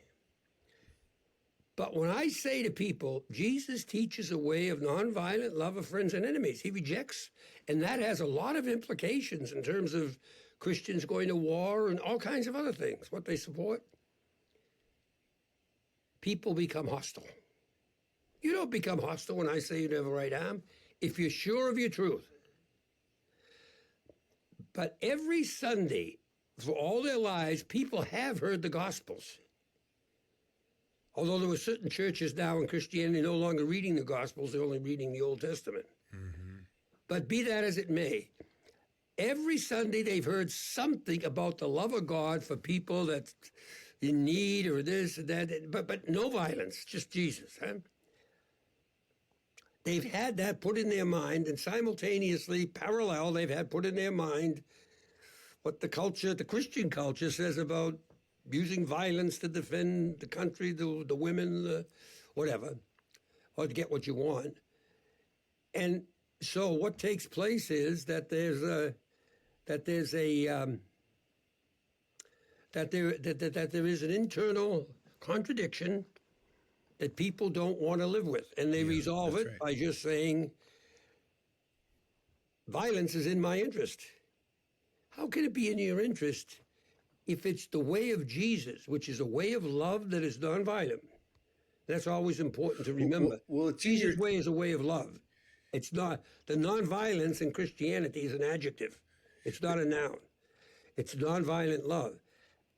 But when I say to people, Jesus teaches a way of nonviolent love of friends and enemies, he rejects, and that has a lot of implications in terms of Christians going to war and all kinds of other things, what they support. People become hostile. You don't become hostile when I say you have a right arm if you're sure of your truth. But every Sunday, for all their lives, people have heard the Gospels. Although there were certain churches now in Christianity no longer reading the Gospels, they're only reading the Old Testament. Mm-hmm. But be that as it may, every Sunday they've heard something about the love of God for people that's in need or this or that, but no violence, just Jesus. Huh? They've had that put in their mind, and simultaneously, parallel, they've had put in their mind what the culture, the Christian culture, says about using violence to defend the country, the women, whatever, or to get what you want. And so what takes place is that there is an internal contradiction that people don't want to live with, and they resolve it by just saying, violence is in my interest. How can it be in your interest if it's the way of Jesus, which is a way of love that is nonviolent? That's always important to remember. Well, Jesus' way is a way of love. It's not, the nonviolence in Christianity is an adjective. It's not a noun. It's nonviolent love.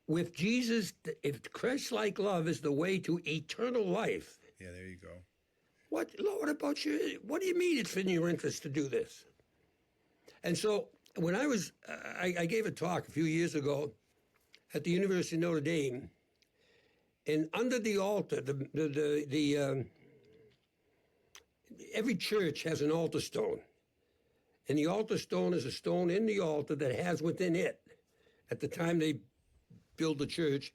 With Jesus, if Christ-like love is the way to eternal life. Yeah, there you go. What, Lord, about you? What do you mean it's in your interest to do this? And so when I gave a talk a few years ago at the University of Notre Dame, and under the altar, every church has an altar stone. And the altar stone is a stone in the altar that has within it, at the time they build the church,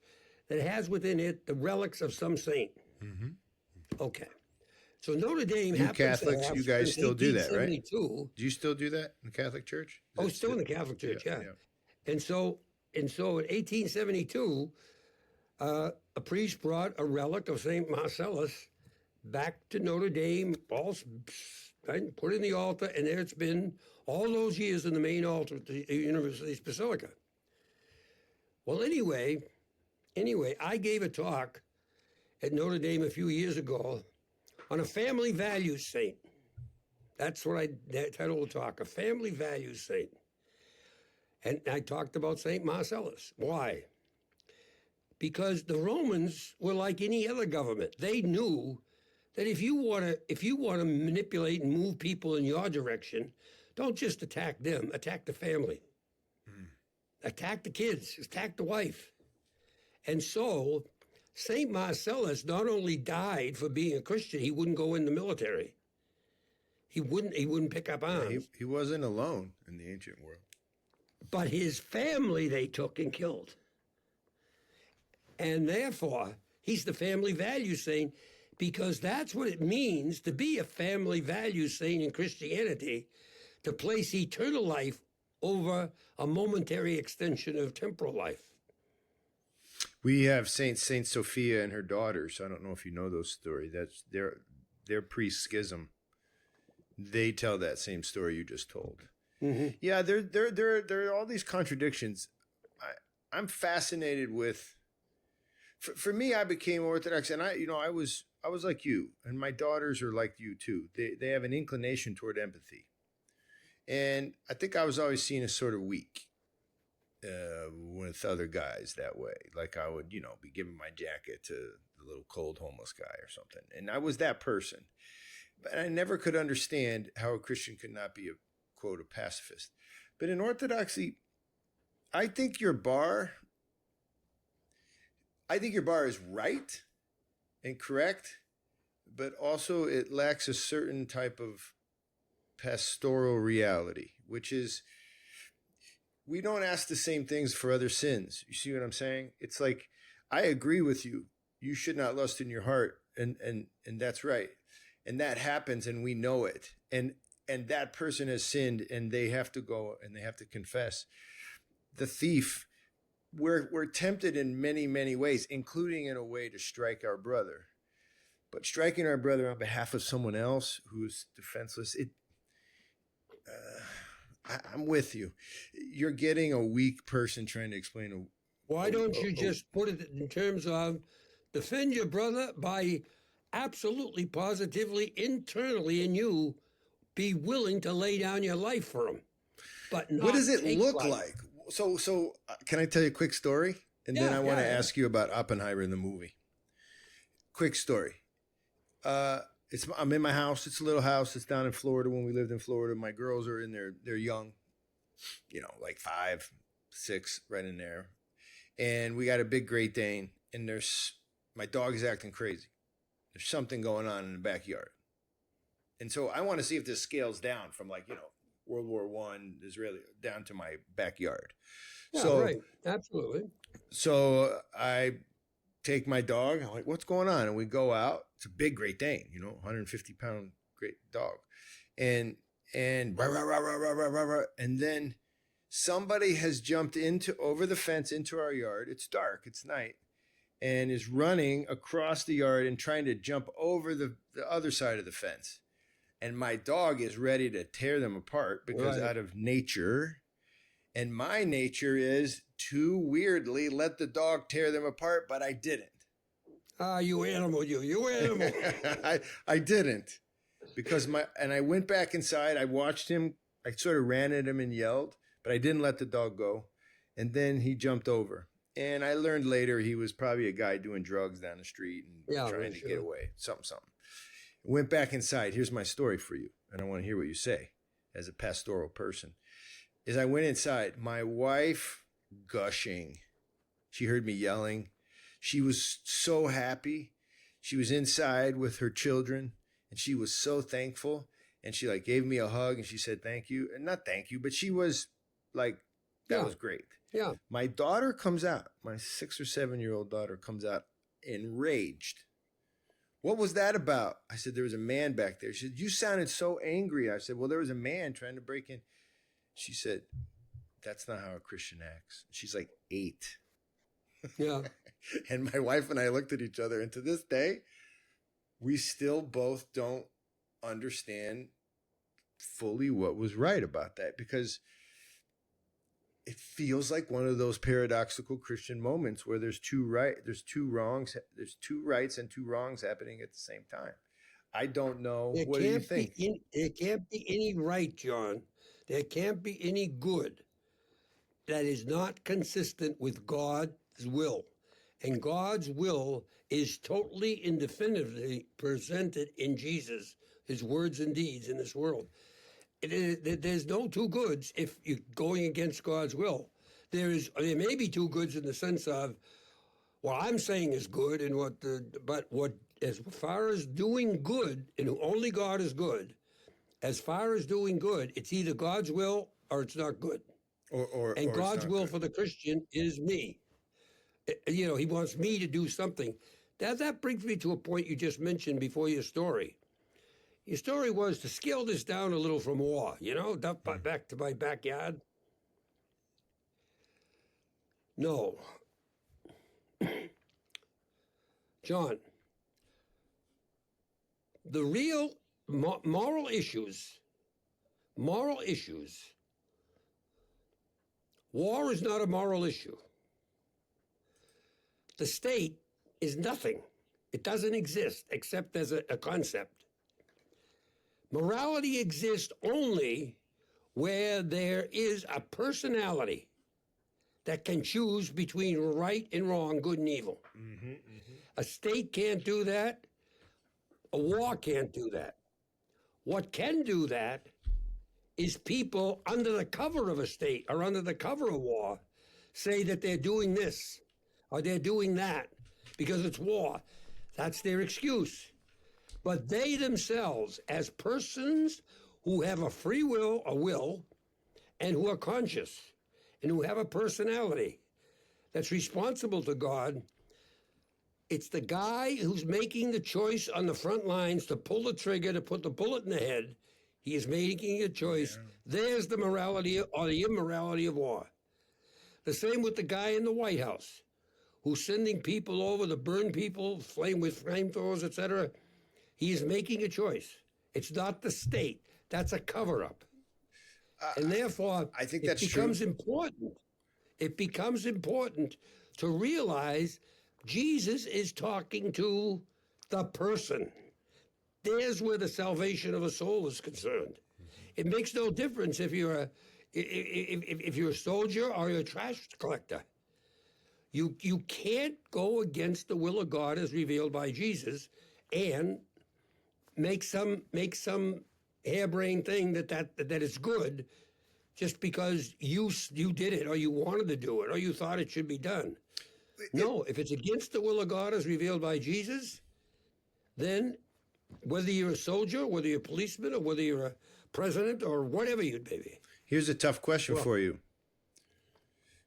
that has within it the relics of some saint. Mm-hmm. Okay. So Notre Dame happens Catholics, to have, you guys still do that, right? Do you still do that in the Catholic Church? Still in the Catholic Church, yeah. And so in 1872, a priest brought a relic of St. Marcellus back to Notre Dame, put in the altar, and there it's been all those years in the main altar at the University's Basilica. Well, anyway, I gave a talk at Notre Dame a few years ago on a family values saint. That's what I titled the talk, a family values saint. And I talked about St. Marcellus. Why? Because the Romans were like any other government. They knew that if you want to manipulate and move people in your direction, don't just attack them, attack the family. Attack the kids, attack the wife. And so St. Marcellus not only died for being a Christian, he wouldn't go in the military. He wouldn't pick up arms. He wasn't alone in the ancient world. But his family they took and killed. And therefore, he's the family value saint, because that's what it means to be a family value saint in Christianity, to place eternal life over a momentary extension of temporal life. We have Saint Sophia and her daughters. I don't know if you know those stories. That's their pre-schism. They tell that same story you just told. Mm-hmm. Yeah, there are all these contradictions. I'm fascinated with. For me, I became Orthodox, and I was like you, and my daughters are like you too. They have an inclination toward empathy, and I think I was always seen as sort of weak with other guys that way. Like I would, be giving my jacket to the little cold homeless guy or something, and I was that person. But I never could understand how a Christian could not be a quote a pacifist. But in Orthodoxy, I think your bar is right and correct, but also it lacks a certain type of pastoral reality, which is we don't ask the same things for other sins. You see what I'm saying? It's like, I agree with you. You should not lust in your heart. And that's right. And that happens and we know it. And that person has sinned and they have to go and they have to confess. The thief, we're tempted in many, many ways, including in a way to strike our brother. But striking our brother on behalf of someone else who's defenseless, I'm with you. You're getting a weak person trying to explain. Why don't you just put it in terms of defend your brother by absolutely, positively, internally in you, be willing to lay down your life for him? but not What does it take look life. like? So can I tell you a quick story? And then I want to ask you about Oppenheimer in the movie. Quick story. I'm in my house. It's a little house. It's down in Florida when we lived in Florida. My girls are in there. They're young, like 5, 6, right in there. And we got a big Great Dane. And my dog is acting crazy. There's something going on in the backyard. And so I want to see if this scales down from World War I, Israeli, down to my backyard. Yeah, so, right. Absolutely. So I take my dog. I'm like, what's going on? And we go out. It's a big Great Dane, 150-pound great dog. And rah, rah, rah, rah, rah, rah, rah, rah. And then somebody has jumped over the fence into our yard. It's dark. It's night. And is running across the yard and trying to jump over the other side of the fence. And my dog is ready to tear them apart because out of nature, and my nature is to weirdly let the dog tear them apart, but I didn't. You animal, you animal. I didn't because I went back inside. I watched him. I sort of ran at him and yelled, but I didn't let the dog go. And then he jumped over. And I learned later he was probably a guy doing drugs down the street and trying to get away. Something. Went back inside. Here's my story for you. And I want to hear what you say as a pastoral person. As I went inside, my wife gushing. She heard me yelling. She was so happy. She was inside with her children and she was so thankful. And she gave me a hug and she said, thank you. And not thank you, but she was like, that was great. Yeah. My daughter comes out. My 6 or 7-year-old daughter comes out enraged. What was that about? I said, there was a man back there. She said, you sounded so angry. I said, well, there was a man trying to break in. She said, that's not how a Christian acts. She's like 8. Yeah. And my wife and I looked at each other. And to this day, we still both don't understand fully what was right about that because it feels like one of those paradoxical Christian moments where there's two rights and two wrongs happening at the same time. I don't know. What do you think? There can't be any right, John. There can't be any good that is not consistent with God's will. And God's will is totally and definitively presented in Jesus, his words and deeds in this world. There's no two goods if you're going against God's will. There may be two goods in the sense of what I'm saying is good, and but as far as doing good, and only God is good. As far as doing good, it's either God's will or it's not good. And God's will for the Christian is me. He wants me to do something. That brings me to a point you just mentioned before your story. Your story was to scale this down a little from war, back to my backyard. No. John, the real moral issues, war is not a moral issue. The state is nothing. It doesn't exist except as a concept. Morality exists only where there is a personality that can choose between right and wrong, good and evil. Mm-hmm, mm-hmm. A state can't do that. A war can't do that. What can do that is people under the cover of a state or under the cover of war say that they're doing this or they're doing that because it's war. That's their excuse. But they themselves, as persons who have a free will, and who are conscious, and who have a personality that's responsible to God, it's the guy who's making the choice on the front lines to pull the trigger, to put the bullet in the head. He is making a choice. Yeah. There's the morality or the immorality of war. The same with the guy in the White House who's sending people over to burn people, with flamethrowers, etc. He is making a choice. It's not the state. That's a cover-up. And therefore, I think it becomes important. It becomes important to realize Jesus is talking to the person. There's where the salvation of a soul is concerned. It makes no difference if you're If you're a soldier or you're a trash collector, you can't go against the will of God as revealed by Jesus and make some harebrained thing that is good just because you did it or you wanted to do it or you thought it should be done. No, if it's against the will of God as revealed by Jesus, then whether you're a soldier, whether you're a policeman, or whether you're a president or whatever you may be. Here's a tough question for you,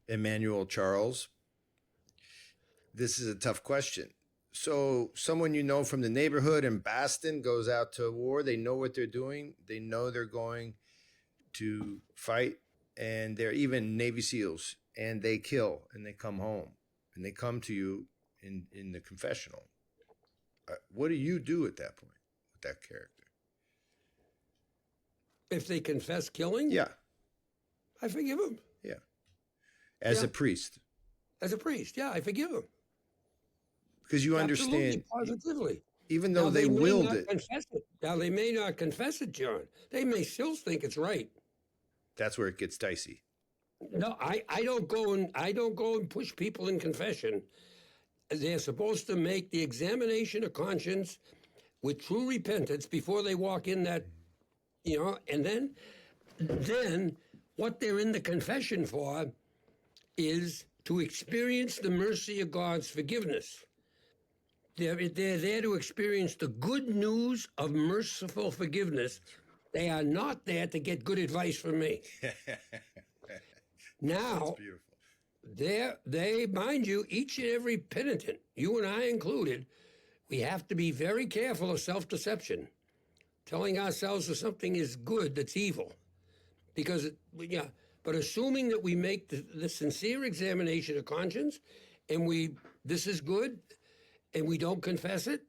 Emmanuel Charles. This is a tough question. So someone you know from the neighborhood in Boston goes out to war. They know what they're doing. They know they're going to fight, and they're even Navy SEALs, and they kill, and they come home, and they come to you in the confessional. What do you do at that point with that character? If they confess killing? Yeah. I forgive them. Yeah. As a priest. As a priest, yeah, I forgive them. Because you Absolutely, understand, positively. even though Now, they willed it. Now, they may not confess it, John. They may still think it's right. That's where it gets dicey. No, I don't go and push people in confession. They're supposed to make the examination of conscience with true repentance before they walk in that, and then what they're in the confession for is to experience the mercy of God's forgiveness. They're there to experience the good news of merciful forgiveness. They are not there to get good advice from me. Now, they, mind you, each and every penitent, you and I included, we have to be very careful of self-deception, telling ourselves that something is good that's evil. Because, but assuming that we make the sincere examination of conscience and this is good, and we don't confess it,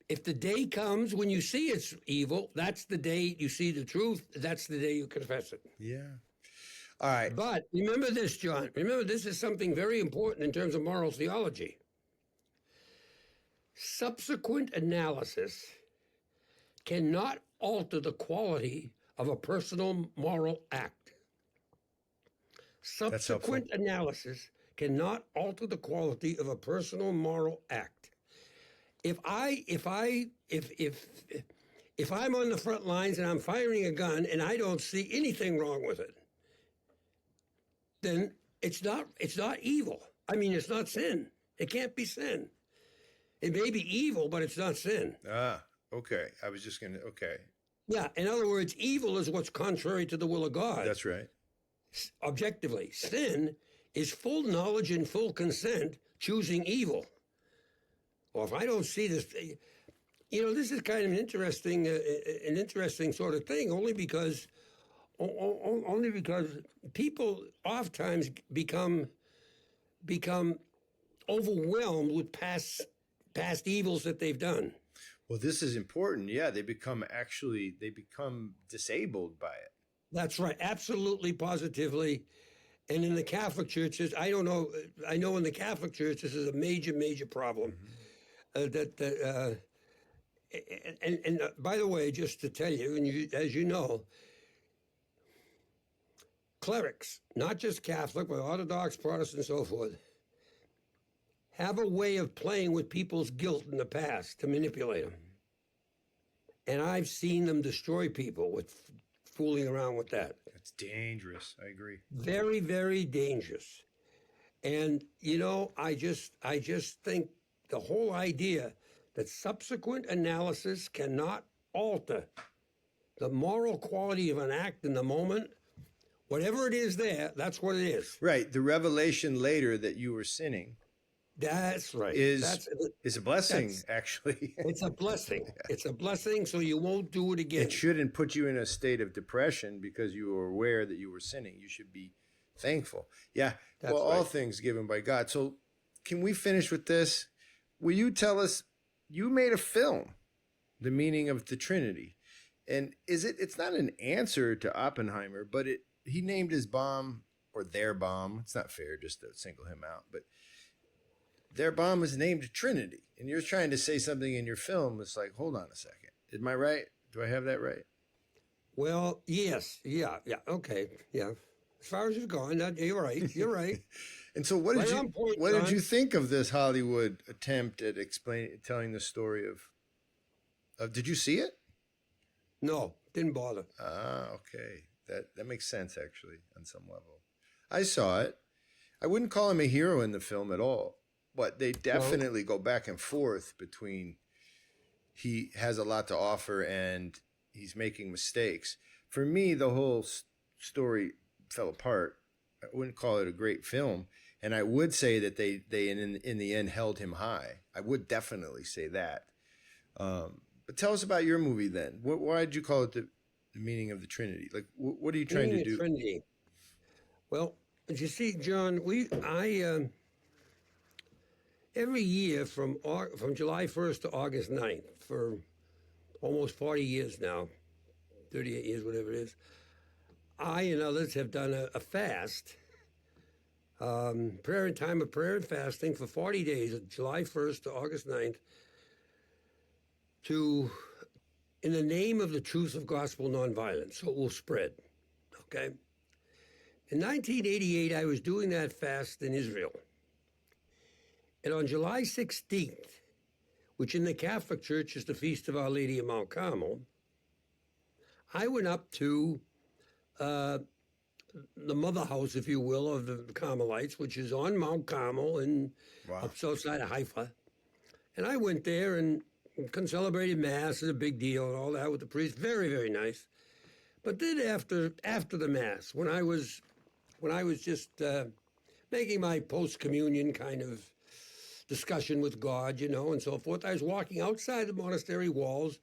if the day comes when you see it's evil, that's the day you see the truth, that's the day you confess it. Yeah. All right. But remember this, John. Remember, this is something very important in terms of moral theology. Subsequent analysis cannot alter the quality of a personal moral act. Subsequent analysis cannot alter the quality of a personal moral act. If I'm on the front lines and I'm firing a gun and I don't see anything wrong with it, then it's not evil. I mean, it's not sin. It can't be sin. It may be evil, but it's not sin. Ah, okay. I was just going to, okay. Yeah, in other words, evil is what's contrary to the will of God. That's right. Objectively, sin is full knowledge and full consent choosing evil. Or if I don't see this, this is kind of an interesting sort of thing, only because people oftentimes become overwhelmed with past evils that they've done. Well, this is important. Yeah, they become disabled by it. That's right. Absolutely, positively. And in the Catholic churches, I don't know. I know in the Catholic Church, this is a major, major problem. Mm-hmm. And by the way, just to tell you, as you know, clerics, not just Catholic, but Orthodox, Protestant, and so forth, have a way of playing with people's guilt in the past to manipulate them. And I've seen them destroy people with fooling around with that. That's dangerous. I agree. Very, very dangerous. And, I just think the whole idea that subsequent analysis cannot alter the moral quality of an act in the moment, whatever it is there, that's what it is. Right. The revelation later that you were sinning. That's right. Is a blessing, actually. It's a blessing. Yeah. It's a blessing, so you won't do it again. It shouldn't put you in a state of depression because you were aware that you were sinning. You should be thankful. Yeah. That's right. All things given by God. So can we finish with this? Will you tell us, you made a film, The Meaning of the Trinity. And it's not an answer to Oppenheimer, but he named his bomb, or their bomb. It's not fair just to single him out, but their bomb was named Trinity. And you're trying to say something in your film. It's like, hold on a second. Am I right? Do I have that right? Well, yes, yeah, okay, yeah. As far as you've gone, you're right. You're right. And so, Right on point, what did John. you think of this Hollywood attempt at telling the story of? Did you see it? No, didn't bother. Ah, okay. That makes sense actually on some level. I saw it. I wouldn't call him a hero in the film at all, but they No. definitely go back and forth between he has a lot to offer and he's making mistakes. For me, the whole story fell apart. I wouldn't call it a great film, and I would say that they in the end held him high. I would definitely say that. But tell us about your movie then. Why did you call it the meaning of the Trinity? Like, what are you trying to do? Trinity. Well, you see, John, I every year from July 1st to August 9th for almost 40 years now, 38 years, whatever it is, I and others have done a fast, prayer and time of prayer and fasting for 40 days, July 1st to August 9th, in the name of the truth of gospel nonviolence, so it will spread, okay? In 1988, I was doing that fast in Israel. And on July 16th, which in the Catholic Church is the Feast of Our Lady of Mount Carmel, I went up to the mother house, if you will, of the Carmelites, which is on Mount Carmel in up south side of Haifa. And I went there and celebrated Mass, is a big deal and all that with the priest. Very, very nice. But then after the Mass, when I was just making my post-communion kind of discussion with God, and so forth, I was walking outside the monastery walls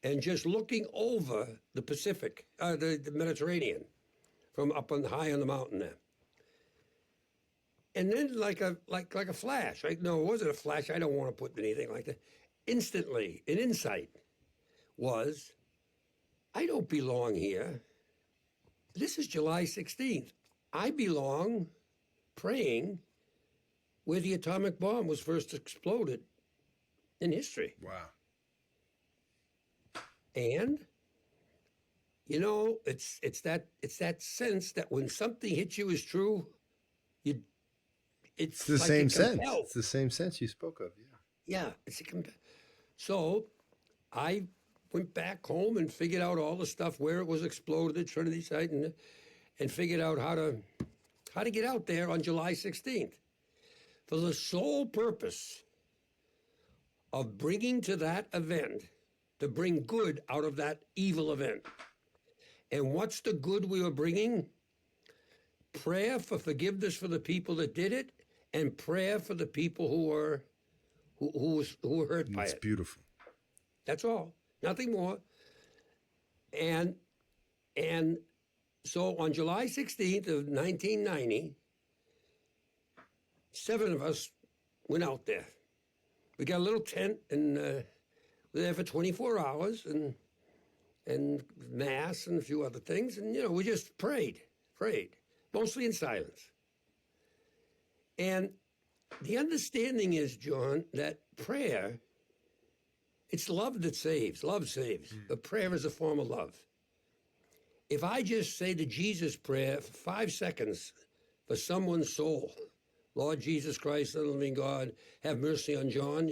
and just looking over the Pacific, the Mediterranean, from up on high on the mountain there. And then like a flash, right? No, it wasn't a flash. I don't want to put anything like that. Instantly, an insight was, I don't belong here. This is July 16th. I belong praying where the atomic bomb was first exploded in history. Wow. And it's that sense that when something hits you as true, it's the like same sense. compelled. It's the same sense you spoke of. Yeah, so I went back home and figured out all the stuff where it was exploded at Trinity site and figured out how to get out there on July 16th for the sole purpose of bringing to that event, to bring good out of that evil event. And what's the good we were bringing? Prayer for forgiveness for the people that did it, and prayer for the people who were hurt by it. It's beautiful. That's all. Nothing more. And so on July 16th of 1990, 7 of us went out there. We got a little tent and we were there for 24 hours and Mass and a few other things. And, we just prayed, mostly in silence. And the understanding is, John, that prayer, it's love that saves. Love saves. But prayer is a form of love. If I just say the Jesus prayer for 5 seconds for someone's soul, Lord Jesus Christ, Son of the living God, have mercy on John,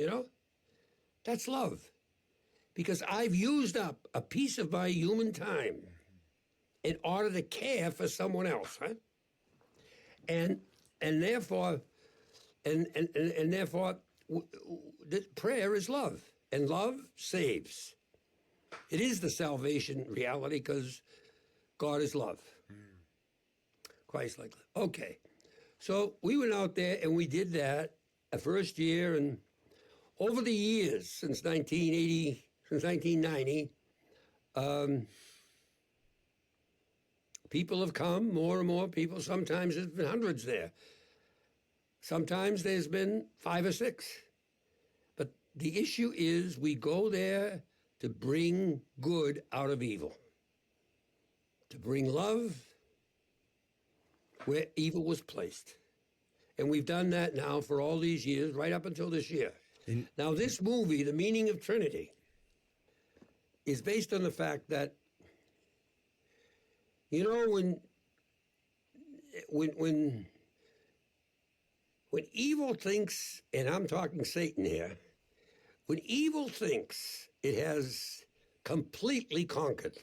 that's love. Because I've used up a piece of my human time in order to care for someone else, right? And therefore, prayer is love, and love saves. It is the salvation reality because God is love. Christ like love. Okay. So we went out there and we did that the first year, and over the years, since 1990, people have come, more and more people. Sometimes there's been hundreds there. Sometimes there's been 5 or 6. But the issue is we go there to bring good out of evil, to bring love where evil was placed. And we've done that now for all these years, right up until this year. Now, this movie, The Meaning of Trinity, is based on the fact that You know, when evil thinks, and I'm talking Satan here, when evil thinks it has completely conquered,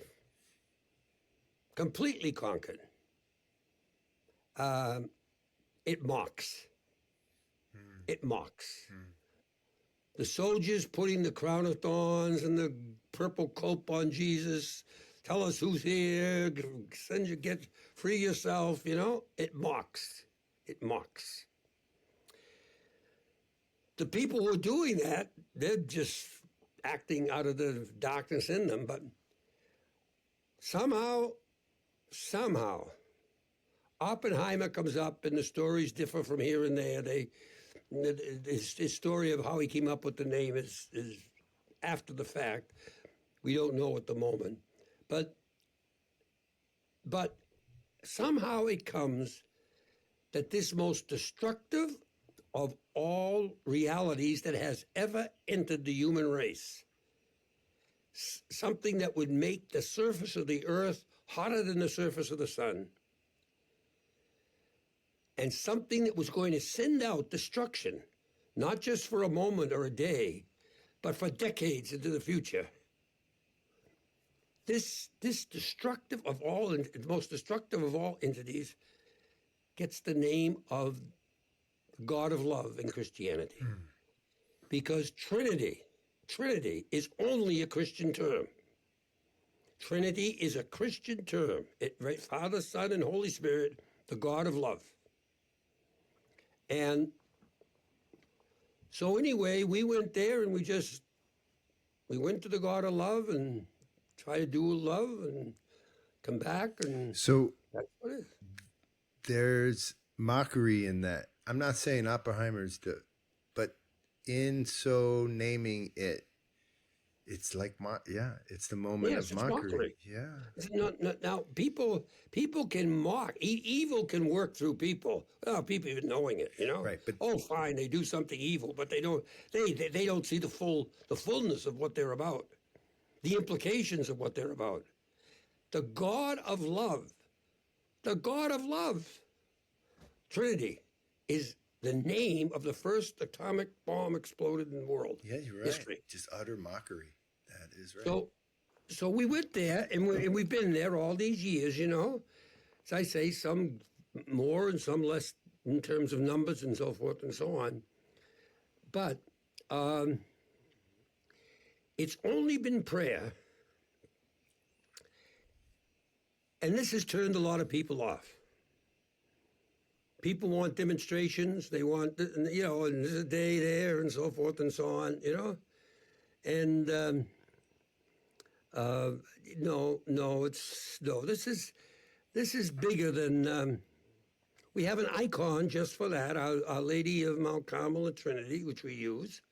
it mocks. It mocks. The soldiers putting the crown of thorns and the purple coat on Jesus, tell us who's here, send you, get free yourself, you know, it mocks. It mocks. The people who are doing that, they're just acting out of the darkness in them, but somehow, Oppenheimer comes up, and the stories differ from here and there. His story of how he came up with the name is after the fact. We don't know at the moment, but somehow it comes that this most destructive of all realities that has ever entered the human race, something that would make the surface of the earth hotter than the surface of the sun, and something that was going to send out destruction, not just for a moment or a day, but for decades into the future. This destructive of all, and most destructive of all entities, gets the name of God of love in Christianity. Because Trinity is only a Christian term. Trinity is a Christian term. Right? Father, Son, and Holy Spirit, the God of love. And so anyway, we went there and we went to the God of love and try to do love and come back, and So that's what it is. there's mockery in that. I'm not saying Oppenheimer's but in so naming it, it's like, it's the moment Yes, of it's mockery. Yeah. It's now, people can mock. Evil can work through people. Well, people even knowing it, you know. Right, but oh, fine, they do something evil, but they don't. They don't see the fullness of what they're about, the implications of what they're about. The God of love, Trinity, is the name of the first atomic bomb exploded in the world. yeah, you're right. History. Just utter mockery. That is right. So we went there, and we've been there all these years, you know. As I say, some more and some less in terms of numbers and so forth and so on. But it's only been prayer, and this has turned a lot of people off. People want demonstrations. They want, you know, and there's a day there and so forth and so on, you know. And this is bigger than. We have an icon just for that, Our Lady of Mount Carmel and Trinity, which we use.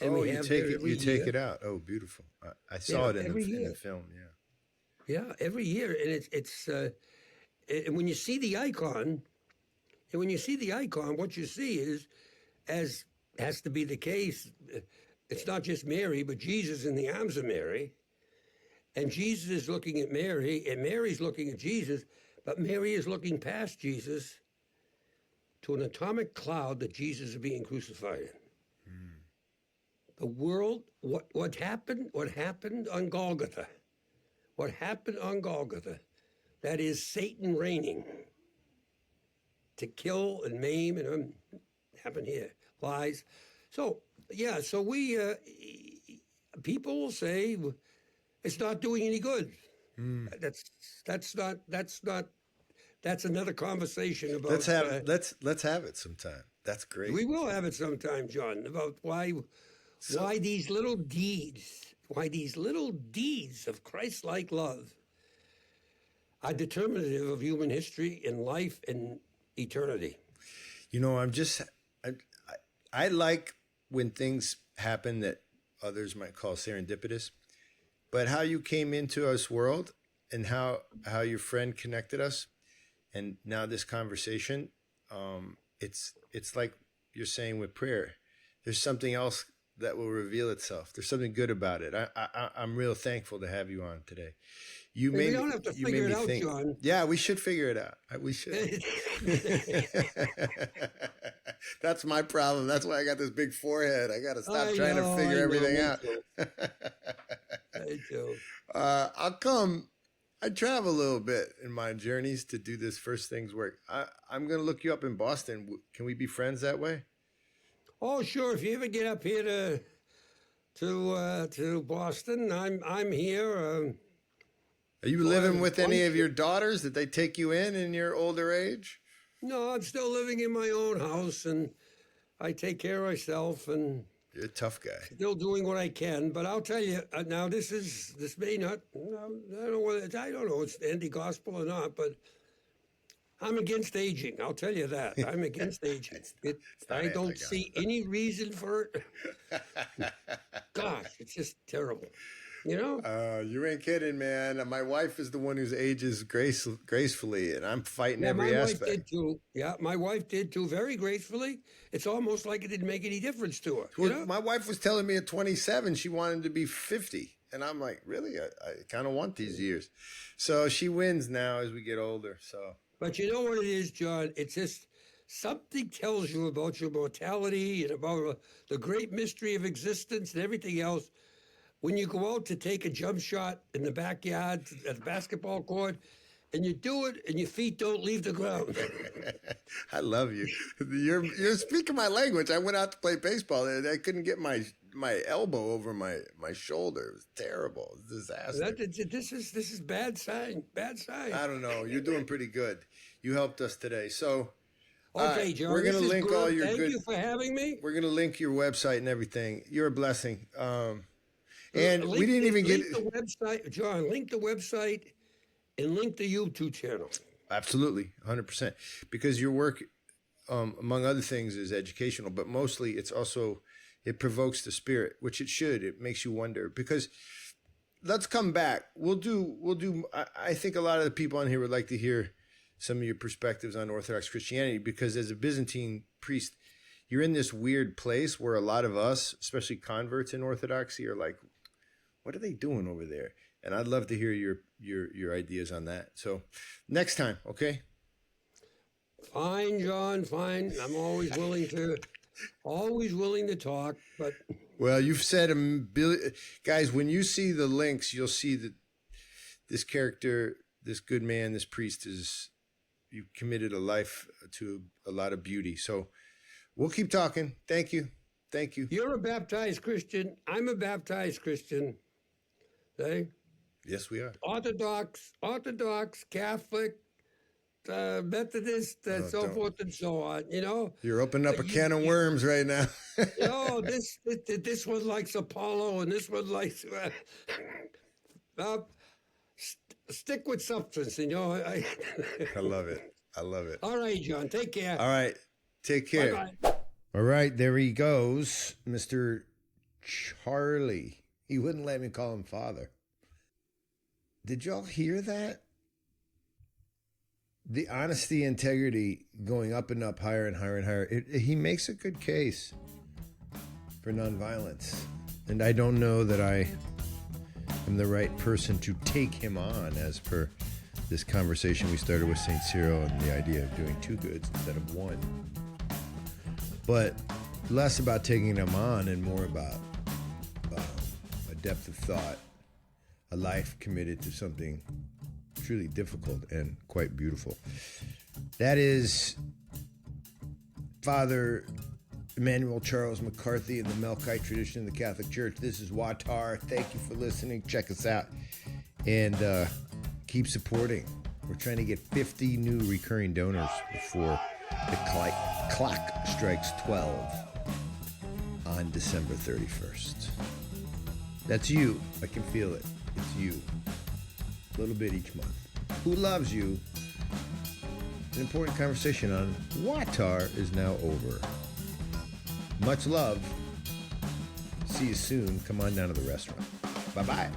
And we have you take it out. Oh, beautiful! I saw it in the film. Yeah. Yeah, every year, and it's and when you see the icon. And when you see the icon, what you see is, as has to be the case, it's not just Mary, but Jesus in the arms of Mary. And Jesus is looking at Mary, and Mary's looking at Jesus, but Mary is looking past Jesus to an atomic cloud that Jesus is being crucified in. The world, what happened on Golgotha, that is Satan reigning to kill and maim, and happen here, lies. So we, people will say it's not doing any good. That's another conversation about. Let's have it sometime. That's great. We will have it sometime, John, about why these little deeds of Christ-like love are determinative of human history and life and eternity. You know, I like when things happen that others might call serendipitous, but how you came into this world and how your friend connected us, and now this conversation, it's like you're saying with prayer. There's something else that will reveal itself. There's something good about it. I'm real thankful to have you on today. You We don't have to figure it out, think. John. Yeah, we should figure it out. We should. That's my problem. That's why I got this big forehead. I got to stop trying to figure everything out. I do. I'll come. I travel a little bit in my journeys to do this First Things work. I'm going to look you up in Boston. Can we be friends that way? Oh, sure. If you ever get up here to Boston, I'm here. Are you living with any of your daughters? Did they take you in your older age? No, I'm still living in my own house, and I take care of myself, and you're a tough guy. Still doing what I can, but I'll tell you now. This may not. I don't know. It's anti-gospel or not, but I'm against aging. I'll tell you that. I'm against aging. I don't see any reason for it. Gosh, it's just terrible. You know? You ain't kidding, man. My wife is the one who ages gracefully, and I'm fighting every aspect. My wife did too. Yeah, my wife did too, very gracefully. It's almost like it didn't make any difference to her. Well, you know? My wife was telling me at 27 she wanted to be 50. And I'm like, really? I kind of want these years. So she wins now as we get older. So, but you know what it is, John? It's just something tells you about your mortality and about the great mystery of existence and everything else. When you go out to take a jump shot in the backyard at the basketball court, and you do it, and your feet don't leave the ground. I love you. You're speaking my language. I went out to play baseball, and I couldn't get my elbow over my shoulder. It was terrible. It was a disaster. This is bad sign. Bad sign. I don't know. You're doing pretty good. You helped us today. So, okay, John. We're going to link all your Thank good. you for having me. We're going to link your website and everything. You're a blessing. And we didn't even get the website, John. Link the website and link the YouTube channel. Absolutely, 100%. Because your work, among other things, is educational, but mostly it provokes the spirit, which it should. It makes you wonder. Because let's come back. We'll do. I think a lot of the people on here would like to hear some of your perspectives on Orthodox Christianity, because as a Byzantine priest, you're in this weird place where a lot of us, especially converts in Orthodoxy, are like, what are they doing over there? And I'd love to hear your ideas on that. So next time, okay? Fine, John, fine. I'm always willing to talk, but... Well, you've said a billion... Guys, when you see the links, you'll see that this character, this good man, this priest, you've committed a life to a lot of beauty. So we'll keep talking. Thank you. Thank you. You're a baptized Christian. I'm a baptized Christian. Okay? Yes, we are. Orthodox, Catholic, Methodist, so forth and so on. You know, you're opening up a can of worms right now. You know, this one likes Apollo, and this one likes. Stick with substance, you know. I love it. I love it. All right, John. Take care. All right. Take care. Bye-bye. All right, there he goes, Mr. Charlie. He wouldn't let me call him father. Did y'all hear that? The honesty, integrity going up and up, higher and higher and higher. He makes a good case for nonviolence. And I don't know that I am the right person to take him on, as per this conversation we started with St. Cyril and the idea of doing two goods instead of one. But less about taking them on and more about a depth of thought, a life committed to something truly difficult and quite beautiful. That is Father Emmanuel Charles McCarthy in the Melkite tradition in the Catholic Church. This is WAWTAR. Thank you for listening. Check us out and keep supporting. We're trying to get 50 new recurring donors before the clock strikes 12 on December 31st. That's you. I can feel it. It's you. A little bit each month. Who loves you? An important conversation on WAWTAR is now over. Much love. See you soon. Come on down to the restaurant. Bye-bye.